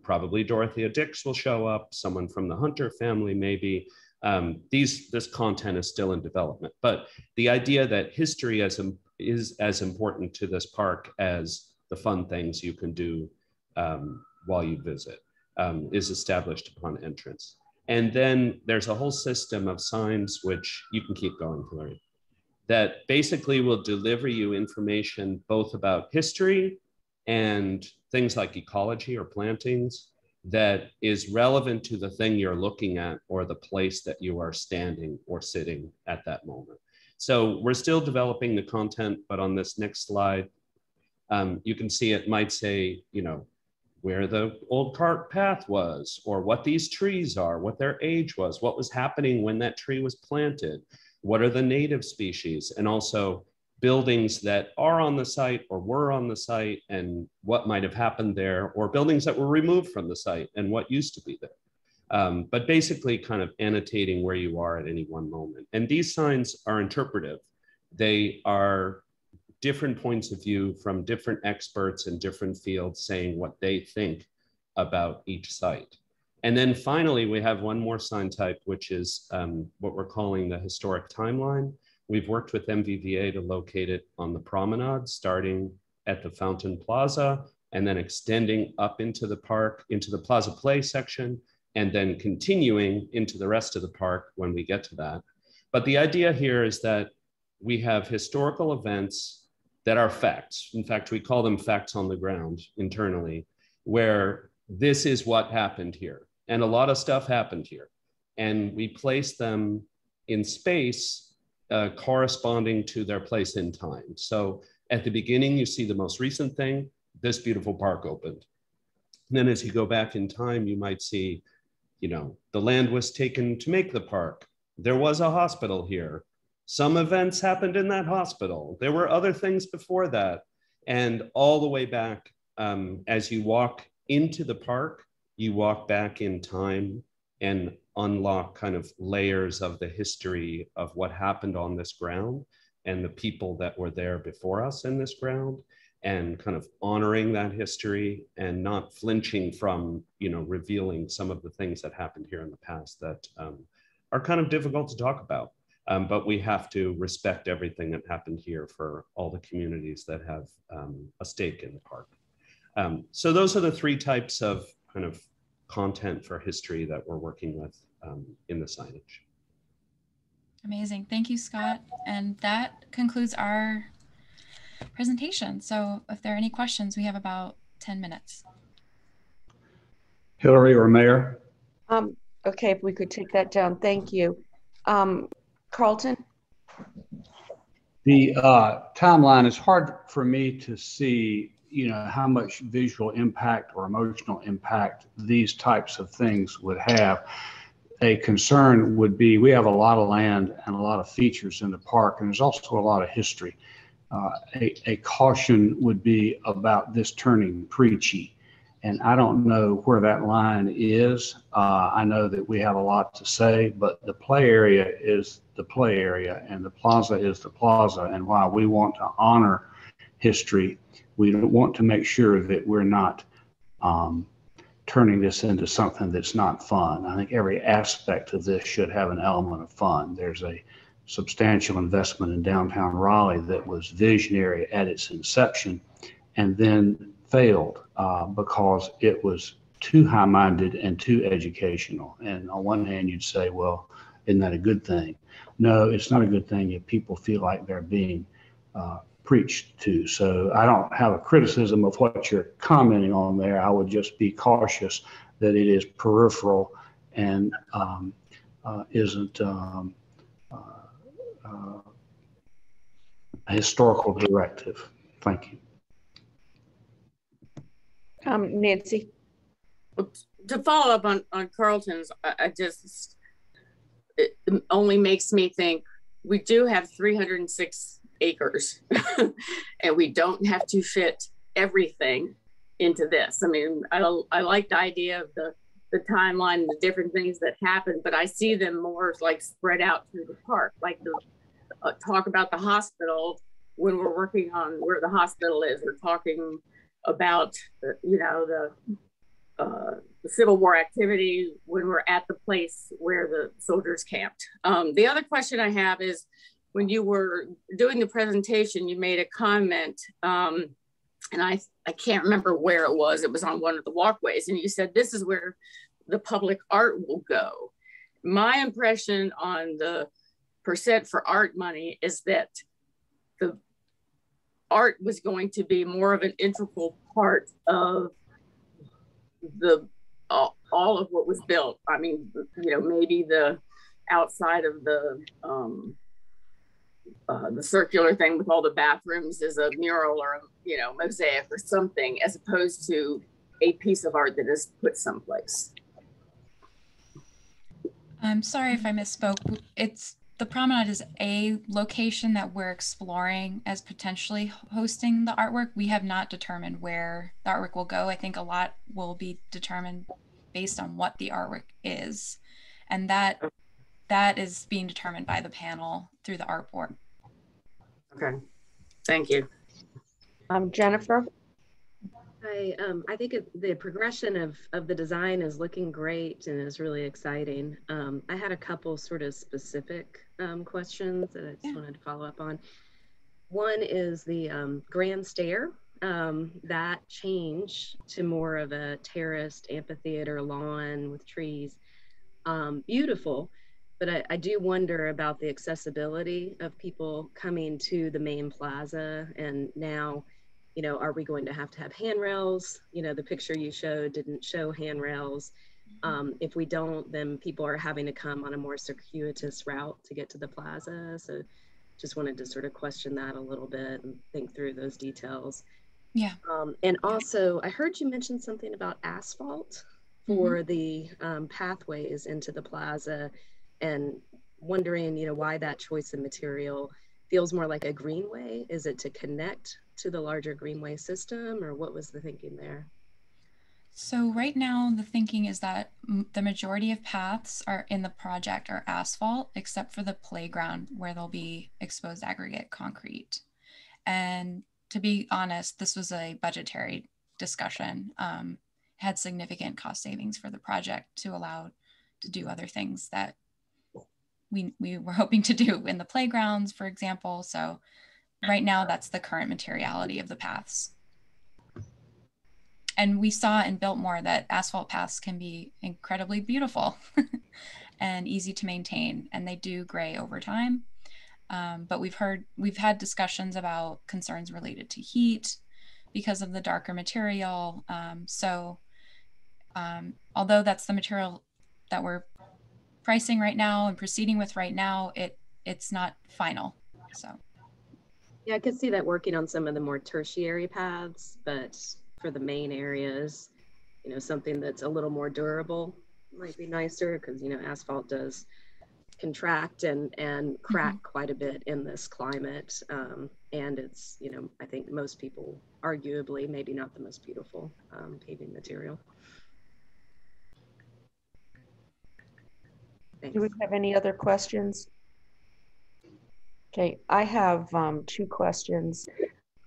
Probably Dorothea Dix will show up, someone from the Hunter family maybe. This content is still in development, but the idea that history is as important to this park as the fun things you can do while you visit is established upon entrance. And then there's a whole system of signs, which you can keep going, Hillary, that basically will deliver you information both about history and things like ecology or plantings that is relevant to the thing you're looking at or the place that you are standing or sitting at that moment. So we're still developing the content, but on this next slide, you can see it might say, where the old cart path was, or what these trees are, what their age was, what was happening when that tree was planted, what are the native species, and also buildings that are on the site or were on the site and what might have happened there, or buildings that were removed from the site and what used to be there. But basically kind of annotating where you are at any one moment. And these signs are interpretive. They are different points of view from different experts in different fields saying what they think about each site. And then finally, we have one more sign type, which is what we're calling the historic timeline. We've worked with MVVA to locate it on the promenade, starting at the Fountain Plaza, and then extending up into the park, into the Plaza Play section, and then continuing into the rest of the park when we get to that. But the idea here is that we have historical events that are facts. In fact, we call them facts on the ground internally, where this is what happened here. And a lot of stuff happened here. And we place them in space corresponding to their place in time. So at the beginning, you see the most recent thing, this beautiful park opened. And then as you go back in time, you might see, you know, the land was taken to make the park. There was a hospital here. Some events happened in that hospital. There were other things before that. And all the way back, as you walk into the park, you walk back in time and unlock kind of layers of the history of what happened on this ground and the people that were there before us in this ground, and kind of honoring that history and not flinching from, you know, revealing some of the things that happened here in the past that are kind of difficult to talk about. But we have to respect everything that happened here for all the communities that have a stake in the park. So those are the three types of kind of content for history that we're working with in the signage. Amazing. Thank you, Scott. And that concludes our presentation. So if there are any questions, we have about 10 minutes. Hillary or Mayor? Okay, if we could take that down. Thank you. Carlton? The timeline is hard for me to see, you know, how much visual impact or emotional impact these types of things would have. A concern would be, we have a lot of land and a lot of features in the park, and there's also a lot of history. A caution would be about this turning preachy. And I don't know where that line is. I know that we have a lot to say, but the play area is the play area and the plaza is the plaza. And while we want to honor history, we want to make sure that we're not turning this into something that's not fun. I think every aspect of this should have an element of fun. There's a substantial investment in downtown Raleigh that was visionary at its inception and then failed because it was too high-minded and too educational. And on one hand, you'd say, well, isn't that a good thing? No, it's not a good thing if people feel like they're being preached to. So I don't have a criticism of what you're commenting on there. I would just be cautious that it is peripheral and isn't a historical directive. Thank you. Nancy? To follow up on Carlton's, it only makes me think we do have 306 acres and we don't have to fit everything into this. I mean, I like the idea of the timeline, the different things that happen, but I see them more like spread out through the park, like the talk about the hospital when we're working on where the hospital is. We're talking about, you know, the Civil War activity when we're at the place where the soldiers camped. The other question I have is, when you were doing the presentation, you made a comment, and I can't remember where it was. It was on one of the walkways, and you said, this is where the public art will go. My impression on the percent for art money is that the art was going to be more of an integral part of the all of what was built. I mean, you know, maybe the outside of the circular thing with all the bathrooms is a mural or a, you know, mosaic or something, as opposed to a piece of art that is put someplace. I'm sorry if I misspoke. The Promenade is a location that we're exploring as potentially hosting the artwork. We have not determined where the artwork will go. I think a lot will be determined based on what the artwork is. And that is being determined by the panel through the art board. Okay, thank you. Jennifer? I think the progression of the design is looking great and is really exciting. I had a couple sort of specific questions that I just wanted to follow up on. One is the Grand Stair, that change to more of a terraced amphitheater lawn with trees. Beautiful, but I do wonder about the accessibility of people coming to the main plaza. And now, you know, are we going to have handrails? You know, the picture you showed didn't show handrails. If we don't, then people are having to come on a more circuitous route to get to the plaza. So just wanted to sort of question that a little bit and think through those details. Yeah. And also, I heard you mention something about asphalt for the pathways into the plaza, and wondering, you know, why that choice of material feels more like a greenway. Is it to connect to the larger greenway system, or what was the thinking there? So right now the thinking is that the majority of paths are in the project are asphalt, except for the playground where there'll be exposed aggregate concrete. And to be honest, this was a budgetary discussion. Had significant cost savings for the project to allow to do other things that we were hoping to do in the playgrounds, for example. So right now that's the current materiality of the paths. And we saw in Biltmore that asphalt paths can be incredibly beautiful and easy to maintain, and they do gray over time. But we've had discussions about concerns related to heat because of the darker material. Although that's the material that we're pricing right now and proceeding with right now, it's not final. So yeah, I could see that working on some of the more tertiary paths, but for the main areas, you know, something that's a little more durable might be nicer, because, you know, asphalt does contract and crack quite a bit in this climate. And it's, you know, I think most people arguably maybe not the most beautiful paving material. Thanks. Do we have any other questions? Okay, I have 2 questions.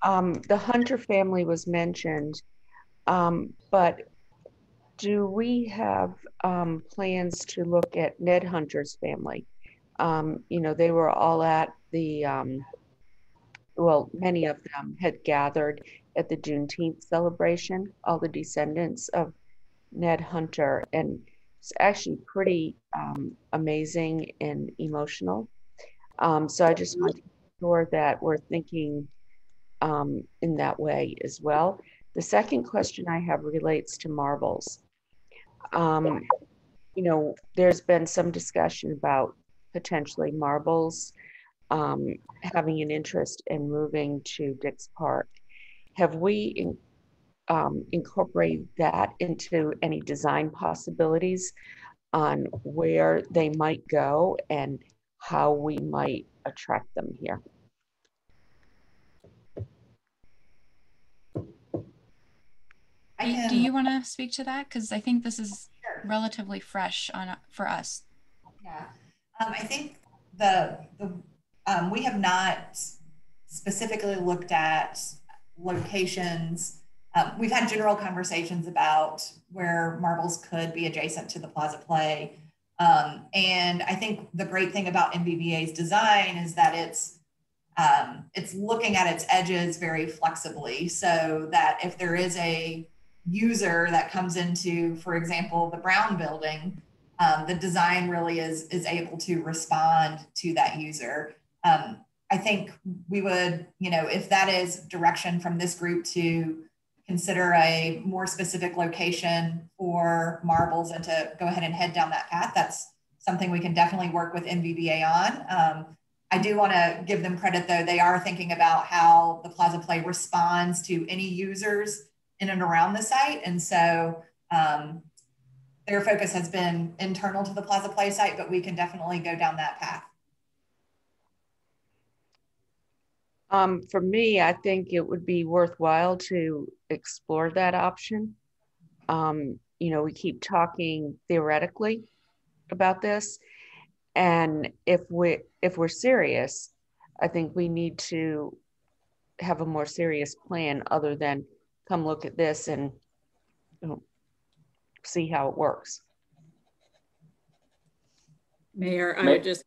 The Hunter family was mentioned, but do we have plans to look at Ned Hunter's family? You know, they were all at the, well, many of them had gathered at the Juneteenth celebration, all the descendants of Ned Hunter, and it's actually pretty amazing and emotional. So I just want to make sure that we're thinking in that way as well. The second question I have relates to marbles. You know, there's been some discussion about potentially marbles having an interest in moving to Dix Park. Have we incorporated that into any design possibilities on where they might go and how we might attract them here? Do you want to speak to that? Because I think this is relatively fresh for us. Yeah, I think we have not specifically looked at locations. We've had general conversations about where marbles could be adjacent to the Plaza Play. And I think the great thing about MVVA's design is that it's looking at its edges very flexibly, so that if there is a user that comes into, for example, the Brown building, the design really is able to respond to that user. I think we would, you know, if that is direction from this group to consider a more specific location for marbles and to go ahead and head down that path, that's something we can definitely work with MVVA on. I do want to give them credit, though. They are thinking about how the Plaza Play responds to any users in and around the site. And so their focus has been internal to the Plaza Play site, but we can definitely go down that path. For me, I think it would be worthwhile to explore that option. You know, we keep talking theoretically about this, and if we're serious, I think we need to have a more serious plan other than come look at this and, you know, see how it works. Mayor, I would just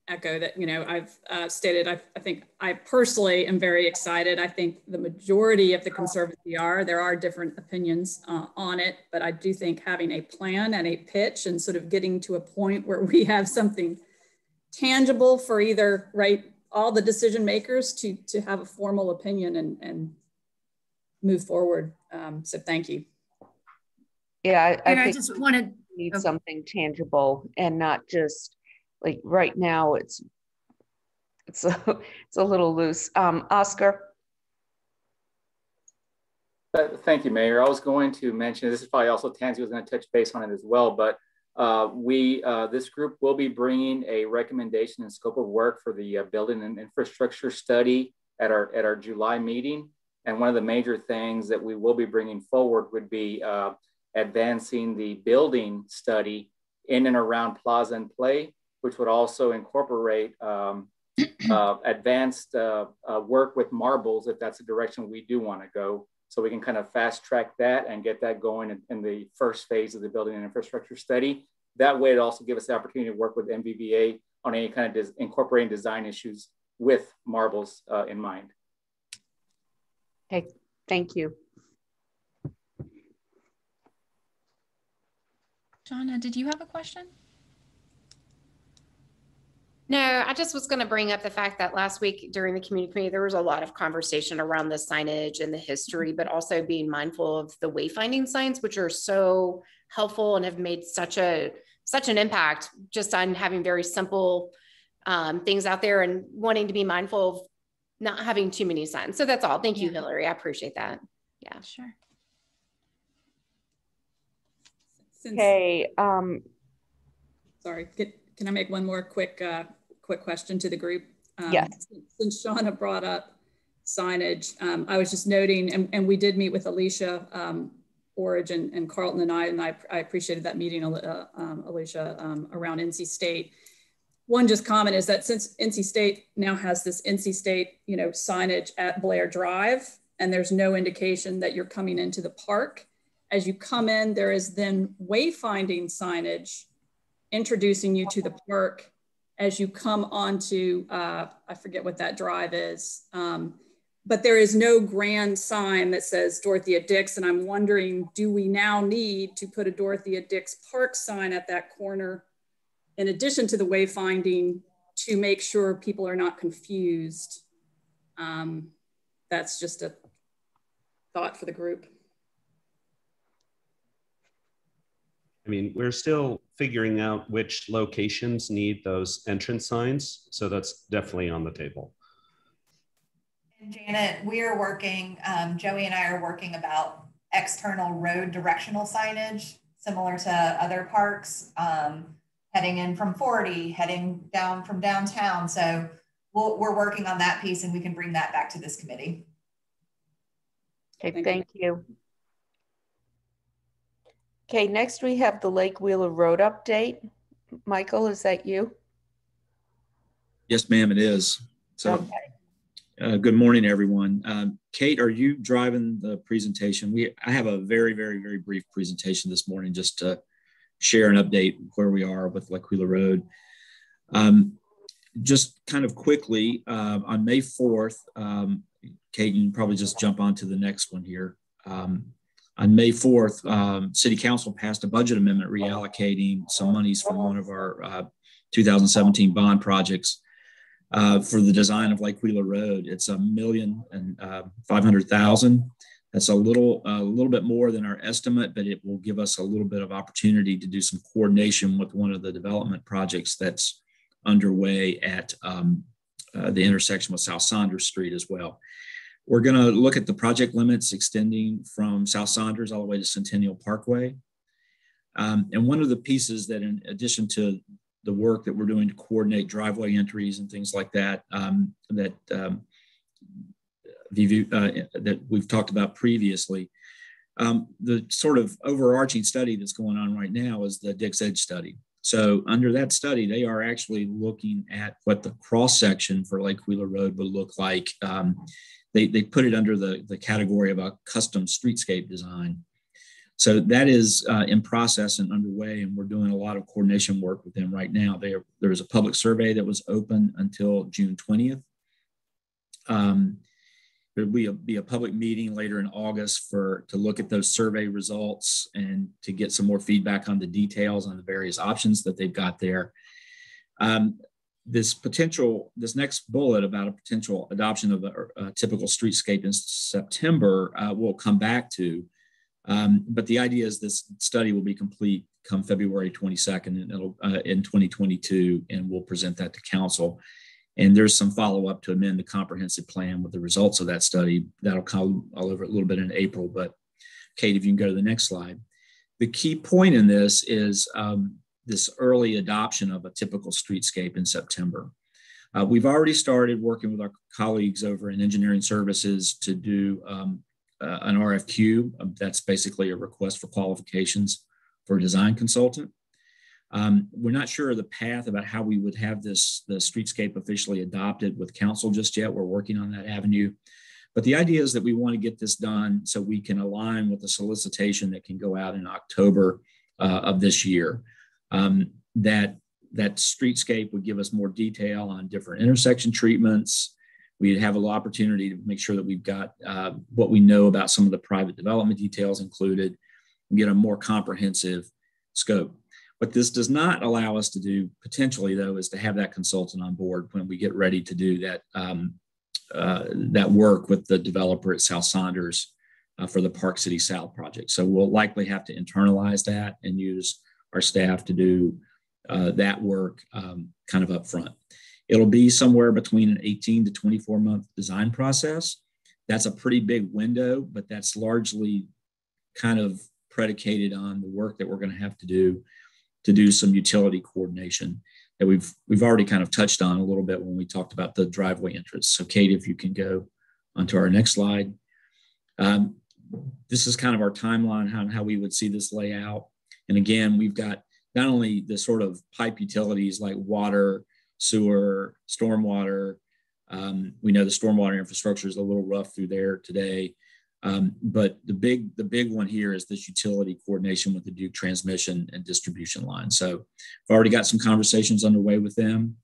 echo that, you know, I've stated, I think I personally am very excited. I think the majority of the Conservancy there are different opinions on it, but I do think having a plan and a pitch and sort of getting to a point where we have something tangible for either, right, all the decision makers to have a formal opinion and move forward. So thank you. Yeah, I think I just wanted we need something tangible and not just like right now. It's a little loose. Oscar. Thank you, Mayor. I was going to mention, this is probably also Tansy was going to touch base on it as well, but this group will be bringing a recommendation and scope of work for the building and infrastructure study at our July meeting. And one of the major things that we will be bringing forward would be advancing the building study in and around Plaza and Play, which would also incorporate advanced work with marbles, if that's the direction we do want to go. So we can kind of fast track that and get that going in the first phase of the building and infrastructure study. That way, it also gives us the opportunity to work with MVVA on any kind of incorporating design issues with marbles in mind. Okay, thank you. Shauna, did you have a question? No, I just was going to bring up the fact that last week during the community committee, there was a lot of conversation around the signage and the history, but also being mindful of the wayfinding signs, which are so helpful and have made such an impact just on having very simple things out there and wanting to be mindful of not having too many signs. So that's all. Thank you, Hillary. I appreciate that. Yeah, sure. Okay. Sorry, can I make one more quick question to the group? Yes. Since Shauna brought up signage, I was just noting, and we did meet with Alicia Orridge and Carlton and I appreciated that meeting, Alicia, around NC State. One just comment is that since NC State now has this NC State, you know, signage at Blair Drive, and there's no indication that you're coming into the park, as you come in, there is then wayfinding signage introducing you to the park as you come onto, I forget what that drive is, but there is no grand sign that says Dorothea Dix. And I'm wondering, do we now need to put a Dorothea Dix Park sign at that corner in addition to the wayfinding to make sure people are not confused? That's just a thought for the group. I mean, we're still figuring out which locations need those entrance signs. So that's definitely on the table. And Janet, we are working, Joey and I are working about external road directional signage, similar to other parks, heading in from 40, heading down from downtown. So we're working on that piece and we can bring that back to this committee. Okay, thank you. Okay, next we have the Lake Wheeler Road update. Michael, is that you? Yes, ma'am, it is. So, good morning, everyone. Kate, are you driving the presentation? I have a very, very, very brief presentation this morning just to share an update where we are with Lake Wheeler Road. Just kind of quickly, on May 4th, Kate, you can probably just jump on to the next one here. On May 4th, City Council passed a budget amendment reallocating some monies from one of our 2017 bond projects for the design of Lake Wheeler Road. It's $1,500,000. That's a little bit more than our estimate, but it will give us a little bit of opportunity to do some coordination with one of the development projects that's underway at the intersection with South Saunders Street as well. We're going to look at the project limits extending from South Saunders all the way to Centennial Parkway. And one of the pieces that, in addition to the work that we're doing to coordinate driveway entries and things like that, that we've talked about previously, the sort of overarching study that's going on right now is the Dix Edge study. So under that study, they are actually looking at what the cross section for Lake Wheeler Road would look like. They put it under the category of a custom streetscape design. So that is in process and underway, and we're doing a lot of coordination work with them right now. There was a public survey that was open until June 20th. There'll be a public meeting later in August to look at those survey results and to get some more feedback on the details on the various options that they've got there. This next bullet about a potential adoption of a typical streetscape in September, we'll come back to. But the idea is this study will be complete come February 22nd, and it'll in 2022, and we'll present that to council. And there's some follow-up to amend the comprehensive plan with the results of that study. That'll come all over a little bit in April. But Kate, if you can go to the next slide. The key point in this is this early adoption of a typical streetscape in September. We've already started working with our colleagues over in engineering services to do an RFQ. That's basically a request for qualifications for a design consultant. We're not sure of the path about how we would have the streetscape officially adopted with council just yet. We're working on that avenue. But the idea is that we want to get this done so we can align with the solicitation that can go out in October of this year. That streetscape would give us more detail on different intersection treatments. We'd have an opportunity to make sure that we've got what we know about some of the private development details included and get a more comprehensive scope. What this does not allow us to do potentially, though, is to have that consultant on board when we get ready to do that, that work with the developer at South Saunders for the Park City South project. So we'll likely have to internalize that and use our staff to do that work kind of up front. It'll be somewhere between an 18 to 24 month design process. That's a pretty big window, but that's largely kind of predicated on the work that we're going to have to do some utility coordination that we've already kind of touched on a little bit when we talked about the driveway entrance. So Kate, if you can go onto our next slide. This is kind of our timeline on how we would see this lay out. And again, we've got not only the sort of pipe utilities like water, sewer, stormwater. We know the stormwater infrastructure is a little rough through there today. But the big one here is this utility coordination with the Duke transmission and distribution line. So we've already got some conversations underway with them.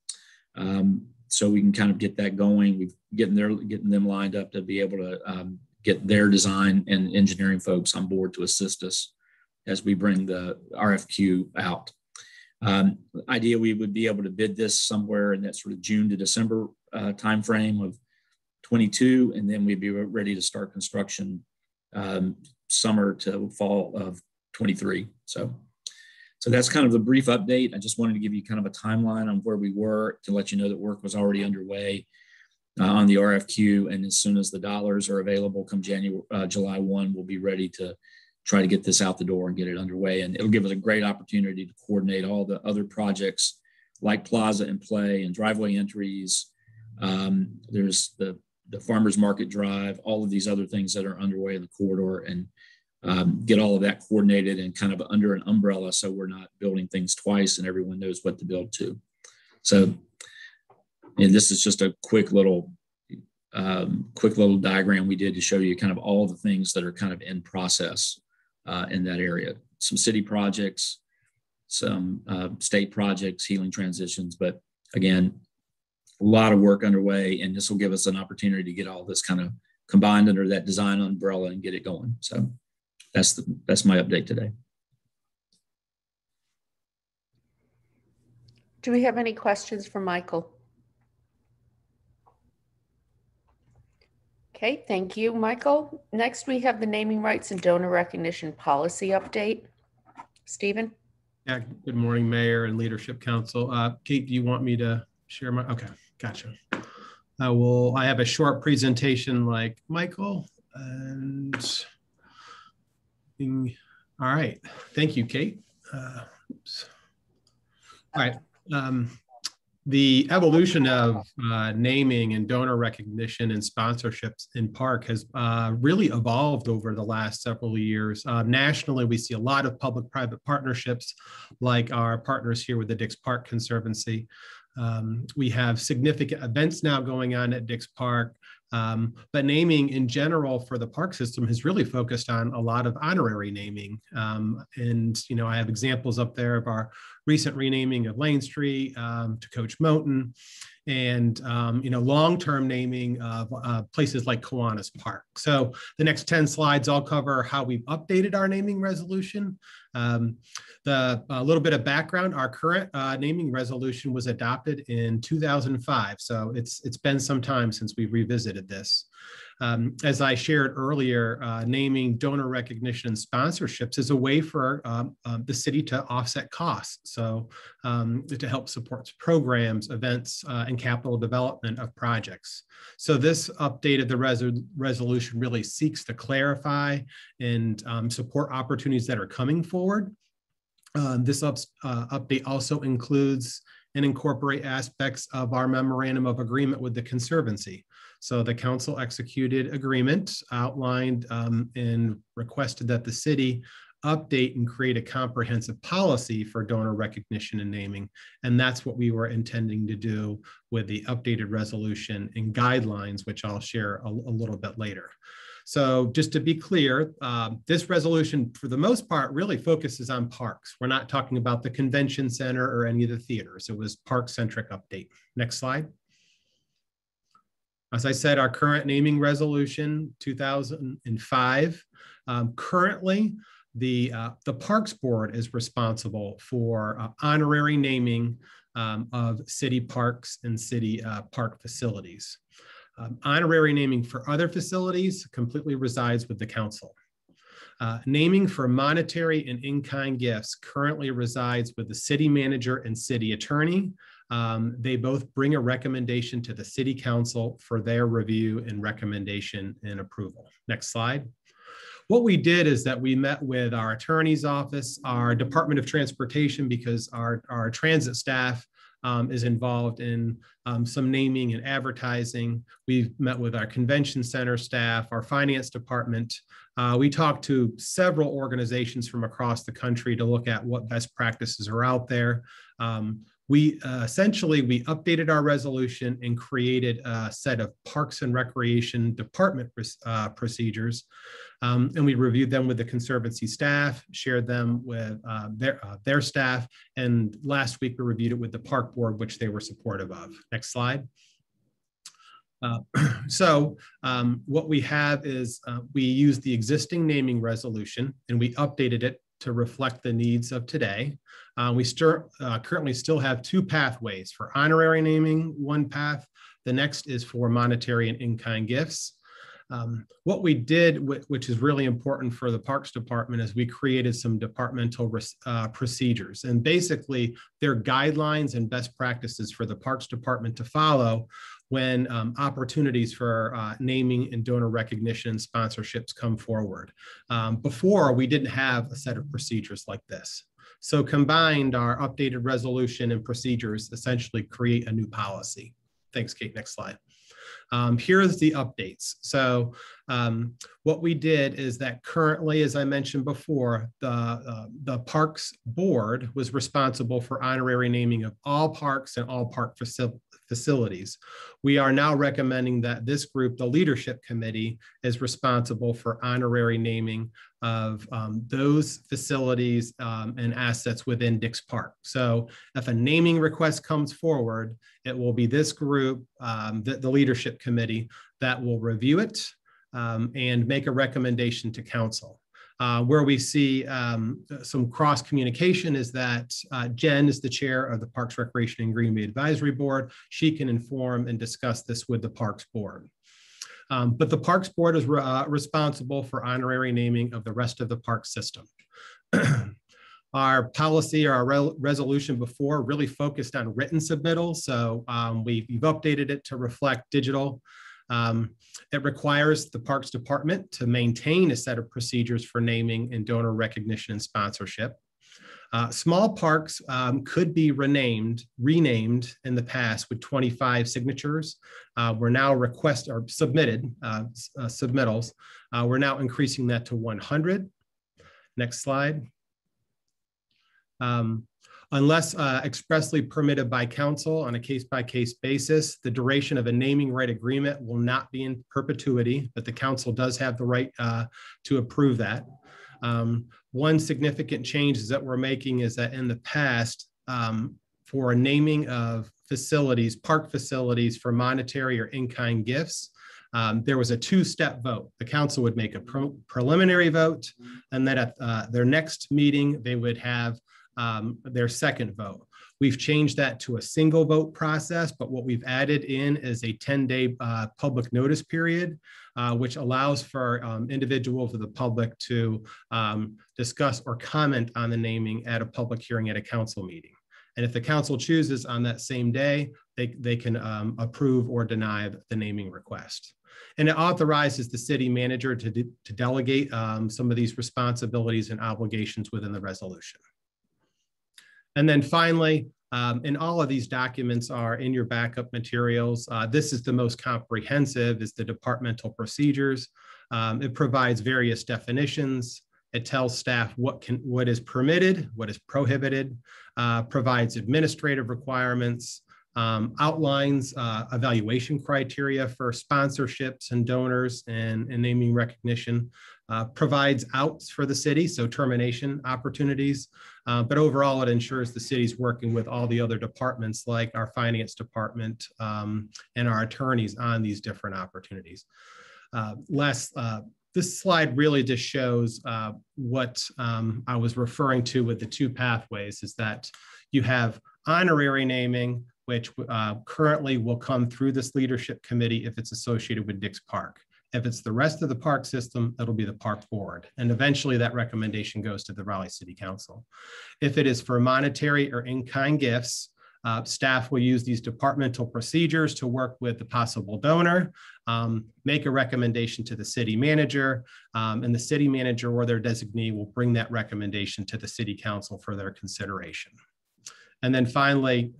So we can kind of get that going. We've getting them lined up to be able to get their design and engineering folks on board to assist us as we bring the RFQ out. Idea we would be able to bid this somewhere in that sort of June to December timeframe of 22, and then we'd be ready to start construction summer to fall of 23. So that's kind of the brief update. I just wanted to give you kind of a timeline on where we were to let you know that work was already underway on the RFQ. And as soon as the dollars are available come July 1, we'll be ready to try to get this out the door and get it underway. And it'll give us a great opportunity to coordinate all the other projects like Plaza and Play and driveway entries. There's the Farmers Market Drive, all of these other things that are underway in the corridor, and get all of that coordinated and kind of under an umbrella so we're not building things twice and everyone knows what to build to. So, and this is just a quick little diagram we did to show you kind of all the things that are kind of in process in that area. Some city projects, some state projects, healing transitions, but again, a lot of work underway, and this will give us an opportunity to get all this kind of combined under that design umbrella and get it going. So that's my update today. Do we have any questions for Michael? Okay, thank you, Michael. Next, we have the naming rights and donor recognition policy update. Stephen? Yeah, good morning, Mayor and Leadership Council. Kate, do you want me to share my, okay, gotcha. I have a short presentation like Michael, and all right. Thank you, Kate. Oops. All right. The evolution of naming and donor recognition and sponsorships in park has really evolved over the last several years. Nationally, we see a lot of public-private partnerships like our partners here with the Dix Park Conservancy. We have significant events now going on at Dix Park, but naming in general for the park system has really focused on a lot of honorary naming. And, you know, I have examples up there of our recent renaming of Lane Street to Coach Moten, and you know, long-term naming of places like Kiwanis Park. So the next 10 slides all cover how we've updated our naming resolution. A little bit of background: our current naming resolution was adopted in 2005, so it's been some time since we revisited this. As I shared earlier, naming, donor recognition, and sponsorships is a way for the city to offset costs, so to help support programs, events, and capital development of projects. So this update of the resolution really seeks to clarify and support opportunities that are coming forward. This update also includes and incorporate aspects of our memorandum of agreement with the Conservancy. So the council executed agreement outlined and requested that the city update and create a comprehensive policy for donor recognition and naming. And that's what we were intending to do with the updated resolution and guidelines, which I'll share a little bit later. So just to be clear, this resolution, for the most part, really focuses on parks. We're not talking about the convention center or any of the theaters. It was park-centric update. Next slide. As I said, our current naming resolution, 2005. Currently, the Parks Board is responsible for honorary naming of city parks and city park facilities. Honorary naming for other facilities completely resides with the council. Naming for monetary and in-kind gifts currently resides with the city manager and city attorney. They both bring a recommendation to the city council for their review and recommendation and approval. Next slide. What we did is that we met with our attorney's office, our Department of Transportation, because our transit staff is involved in some naming and advertising. We've met with our convention center staff, our finance department. We talked to several organizations from across the country to look at what best practices are out there. We updated our resolution and created a set of Parks and Recreation Department procedures. And we reviewed them with the Conservancy staff, shared them with their staff, and last week we reviewed it with the Park Board, which they were supportive of. Next slide. What we have is we used the existing naming resolution and we updated it to reflect the needs of today. We currently still have two pathways for honorary naming, one path. The next is for monetary and in-kind gifts. What we did, which is really important for the Parks Department, is we created some departmental procedures. And basically, they're guidelines and best practices for the Parks Department to follow when opportunities for naming and donor recognition and sponsorships come forward. Before, we didn't have a set of procedures like this. So combined, our updated resolution and procedures essentially create a new policy. Thanks, Kate. Next slide. Here's the updates. So what we did is that currently, as I mentioned before, the Parks Board was responsible for honorary naming of all parks and all park facilities. We are now recommending that this group, the Leadership Committee, is responsible for honorary naming of those facilities and assets within Dix Park. So if a naming request comes forward, it will be this group, the Leadership Committee, that will review it and make a recommendation to council. Where we see some cross communication is that Jen is the chair of the Parks, Recreation, and Greenway Advisory Board. She can inform and discuss this with the Parks Board. But the Parks Board is responsible for honorary naming of the rest of the park system. Our policy or our resolution before really focused on written submittals. So we've updated it to reflect digital. It requires the Parks Department to maintain a set of procedures for naming and donor recognition and sponsorship. Small parks could be renamed in the past with 25 signatures. We're now submittals. We're now increasing that to 100. Next slide. Unless expressly permitted by council on a case-by-case basis, the duration of a naming right agreement will not be in perpetuity, but the council does have the right to approve that. One significant change that we're making is that in the past, for a naming of facilities, park facilities for monetary or in-kind gifts, there was a two-step vote. The council would make a preliminary vote, and then at their next meeting, they would have their second vote. We've changed that to a single vote process, but what we've added in is a 10-day public notice period, which allows for individuals of the public to discuss or comment on the naming at a public hearing at a council meeting. And if the council chooses on that same day, they can approve or deny the naming request. And it authorizes the city manager to delegate some of these responsibilities and obligations within the resolution. And then finally, and all of these documents are in your backup materials. This is the most comprehensive, is the Departmental Procedures. It provides various definitions. It tells staff what is permitted, what is prohibited, provides administrative requirements, outlines evaluation criteria for sponsorships and donors and naming recognition, provides outs for the city, so termination opportunities. But overall, it ensures the city's working with all the other departments like our finance department and our attorneys on these different opportunities. This slide really just shows what I was referring to with the two pathways, is that you have honorary naming, which currently will come through this leadership committee if it's associated with Dix Park. If it's the rest of the park system, it'll be the park board. And eventually that recommendation goes to the Raleigh City Council. If it is for monetary or in-kind gifts, staff will use these departmental procedures to work with the possible donor, make a recommendation to the city manager, and the city manager or their designee will bring that recommendation to the city council for their consideration. And then finally,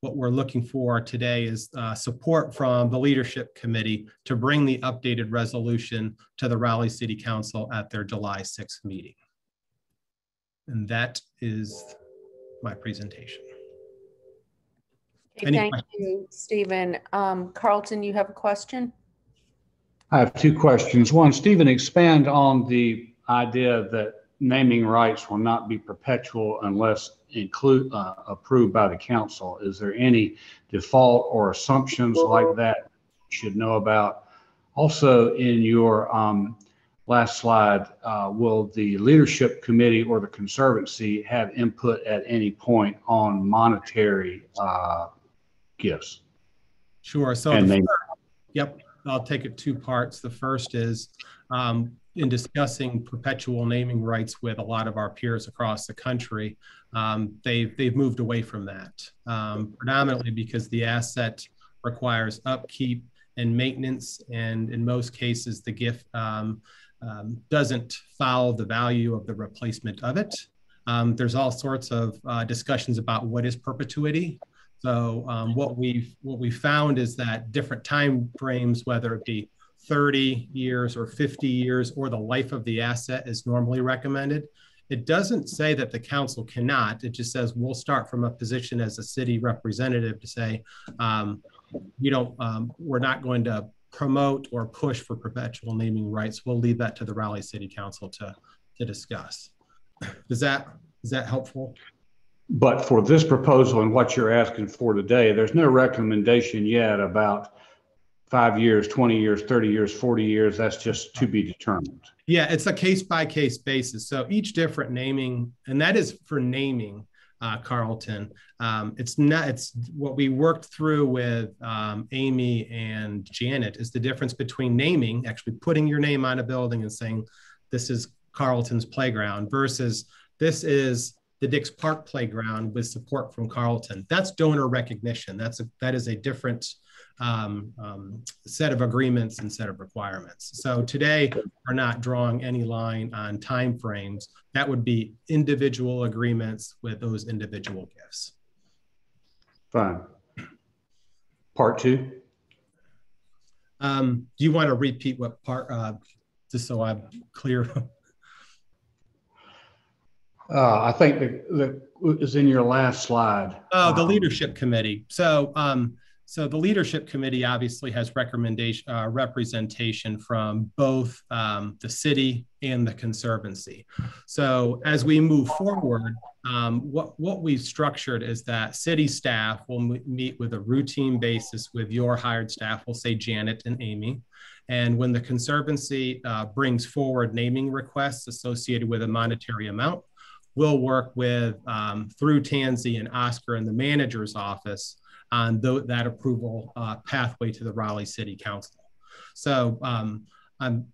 what we're looking for today is support from the leadership committee to bring the updated resolution to the Raleigh City Council at their July 6th meeting. And that is my presentation. Okay, thank you, Stephen. Carlton, you have a question? I have two questions. One, Stephen, expand on the idea that naming rights will not be perpetual unless approved by the council. Is there any default or assumptions like that you should know about? Also, in your last slide, will the leadership committee or the Conservancy have input at any point on monetary gifts? Sure. So yep, I'll take it two parts. The first is in discussing perpetual naming rights with a lot of our peers across the country, they've moved away from that, predominantly because the asset requires upkeep and maintenance, and in most cases the gift doesn't follow the value of the replacement of it. There's all sorts of discussions about what is perpetuity. So what we found is that different time frames, whether it be 30 years or 50 years or the life of the asset, is normally recommended. It doesn't say that the council cannot. It just says we'll start from a position as a city representative to say we're not going to promote or push for perpetual naming rights. We'll leave that to the Raleigh City Council to discuss. Is that helpful? But for this proposal and what you're asking for today, there's no recommendation yet about 5 years, 20 years, 30 years, 40 years. That's just to be determined. Yeah, it's a case-by-case basis. So each different naming, and that is for naming, Carlton. It's what we worked through with Amy and Janet is the difference between naming, actually putting your name on a building and saying, this is Carlton's playground, versus This is the Dix Park Playground with support from Carlton. That's donor recognition. That is a different set of agreements and set of requirements. So today we're not drawing any line on timeframes. That would be individual agreements with those individual gifts. Fine. Part two. Do you want to repeat what part, just so I'm clear? I think that is in your last slide. Oh, the leadership committee. So, so the leadership committee obviously has representation from both the city and the Conservancy. So as we move forward, what we've structured is that city staff will meet with a routine basis with your hired staff, we'll say Janet and Amy. And when the Conservancy brings forward naming requests associated with a monetary amount, we'll work with, through Tansy and Oscar in the manager's office on that approval pathway to the Raleigh City Council. So I'm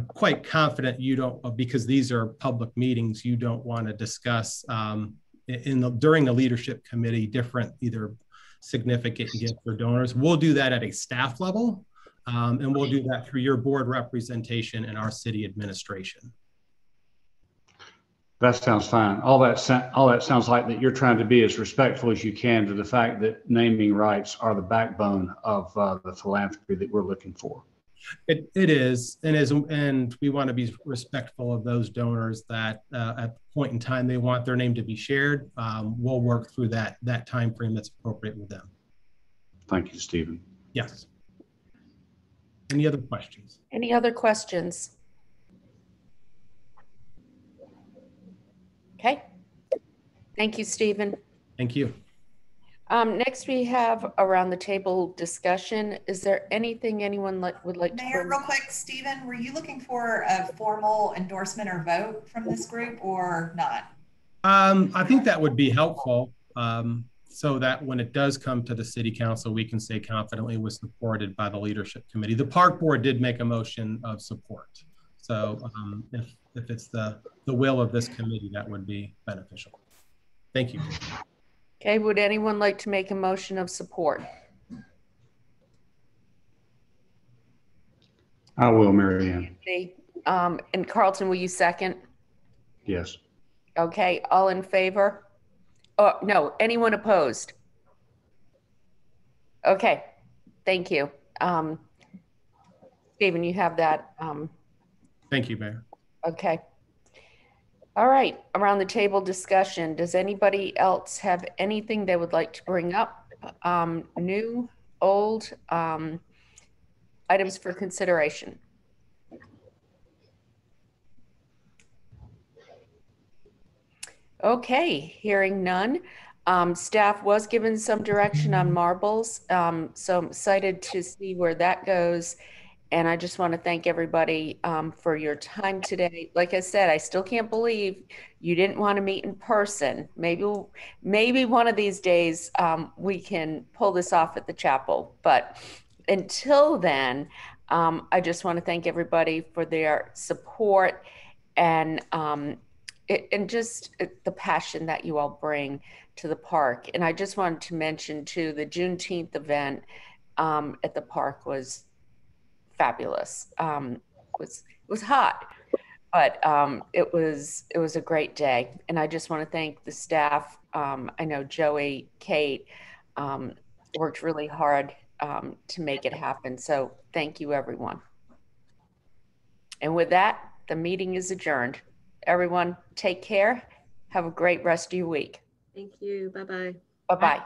quite confident you don't, because these are public meetings, you don't want to discuss during the leadership committee different either significant gifts or donors. We'll do that at a staff level, and we'll do that through your board representation and our city administration. That sounds fine. All that sounds like that you're trying to be as respectful as you can to the fact that naming rights are the backbone of the philanthropy that we're looking for. It is, and we want to be respectful of those donors that at the point in time they want their name to be shared. We'll work through that time frame that's appropriate with them. Thank you, Stephen. Yes. Any other questions? Any other questions? Okay. Thank you, Stephen. Thank you. Next, we have around the table discussion. Is there anything anyone would like to Mayor, real quick, Stephen, were you looking for a formal endorsement or vote from this group or not? I think that would be helpful so that when it does come to the city council, we can say confidently it was supported by the leadership committee. The park board did make a motion of support. So if it's the will of this committee, that would be beneficial. Thank you. Okay, would anyone like to make a motion of support? I will, Mary Ann. And Carlton, will you second? Yes. Okay, all in favor? Oh, no, anyone opposed? Okay, thank you. Stephen, you have that. Thank you, Mayor. Okay. All right, around the table discussion. Does anybody else have anything they would like to bring up? New, old, items for consideration? Okay, hearing none. Staff was given some direction on marbles, so I'm excited to see where that goes. And I just want to thank everybody for your time today. Like I said, I still can't believe you didn't want to meet in person. Maybe one of these days we can pull this off at the chapel. But until then, I just want to thank everybody for their support and just the passion that you all bring to the park. And I just wanted to mention too, the Juneteenth event at the park was fabulous. It was hot, but it was a great day. And I just want to thank the staff. I know Joey, Kate worked really hard to make it happen. So thank you, everyone. And with that, the meeting is adjourned. Everyone, take care. Have a great rest of your week. Thank you. Bye-bye. Bye-bye.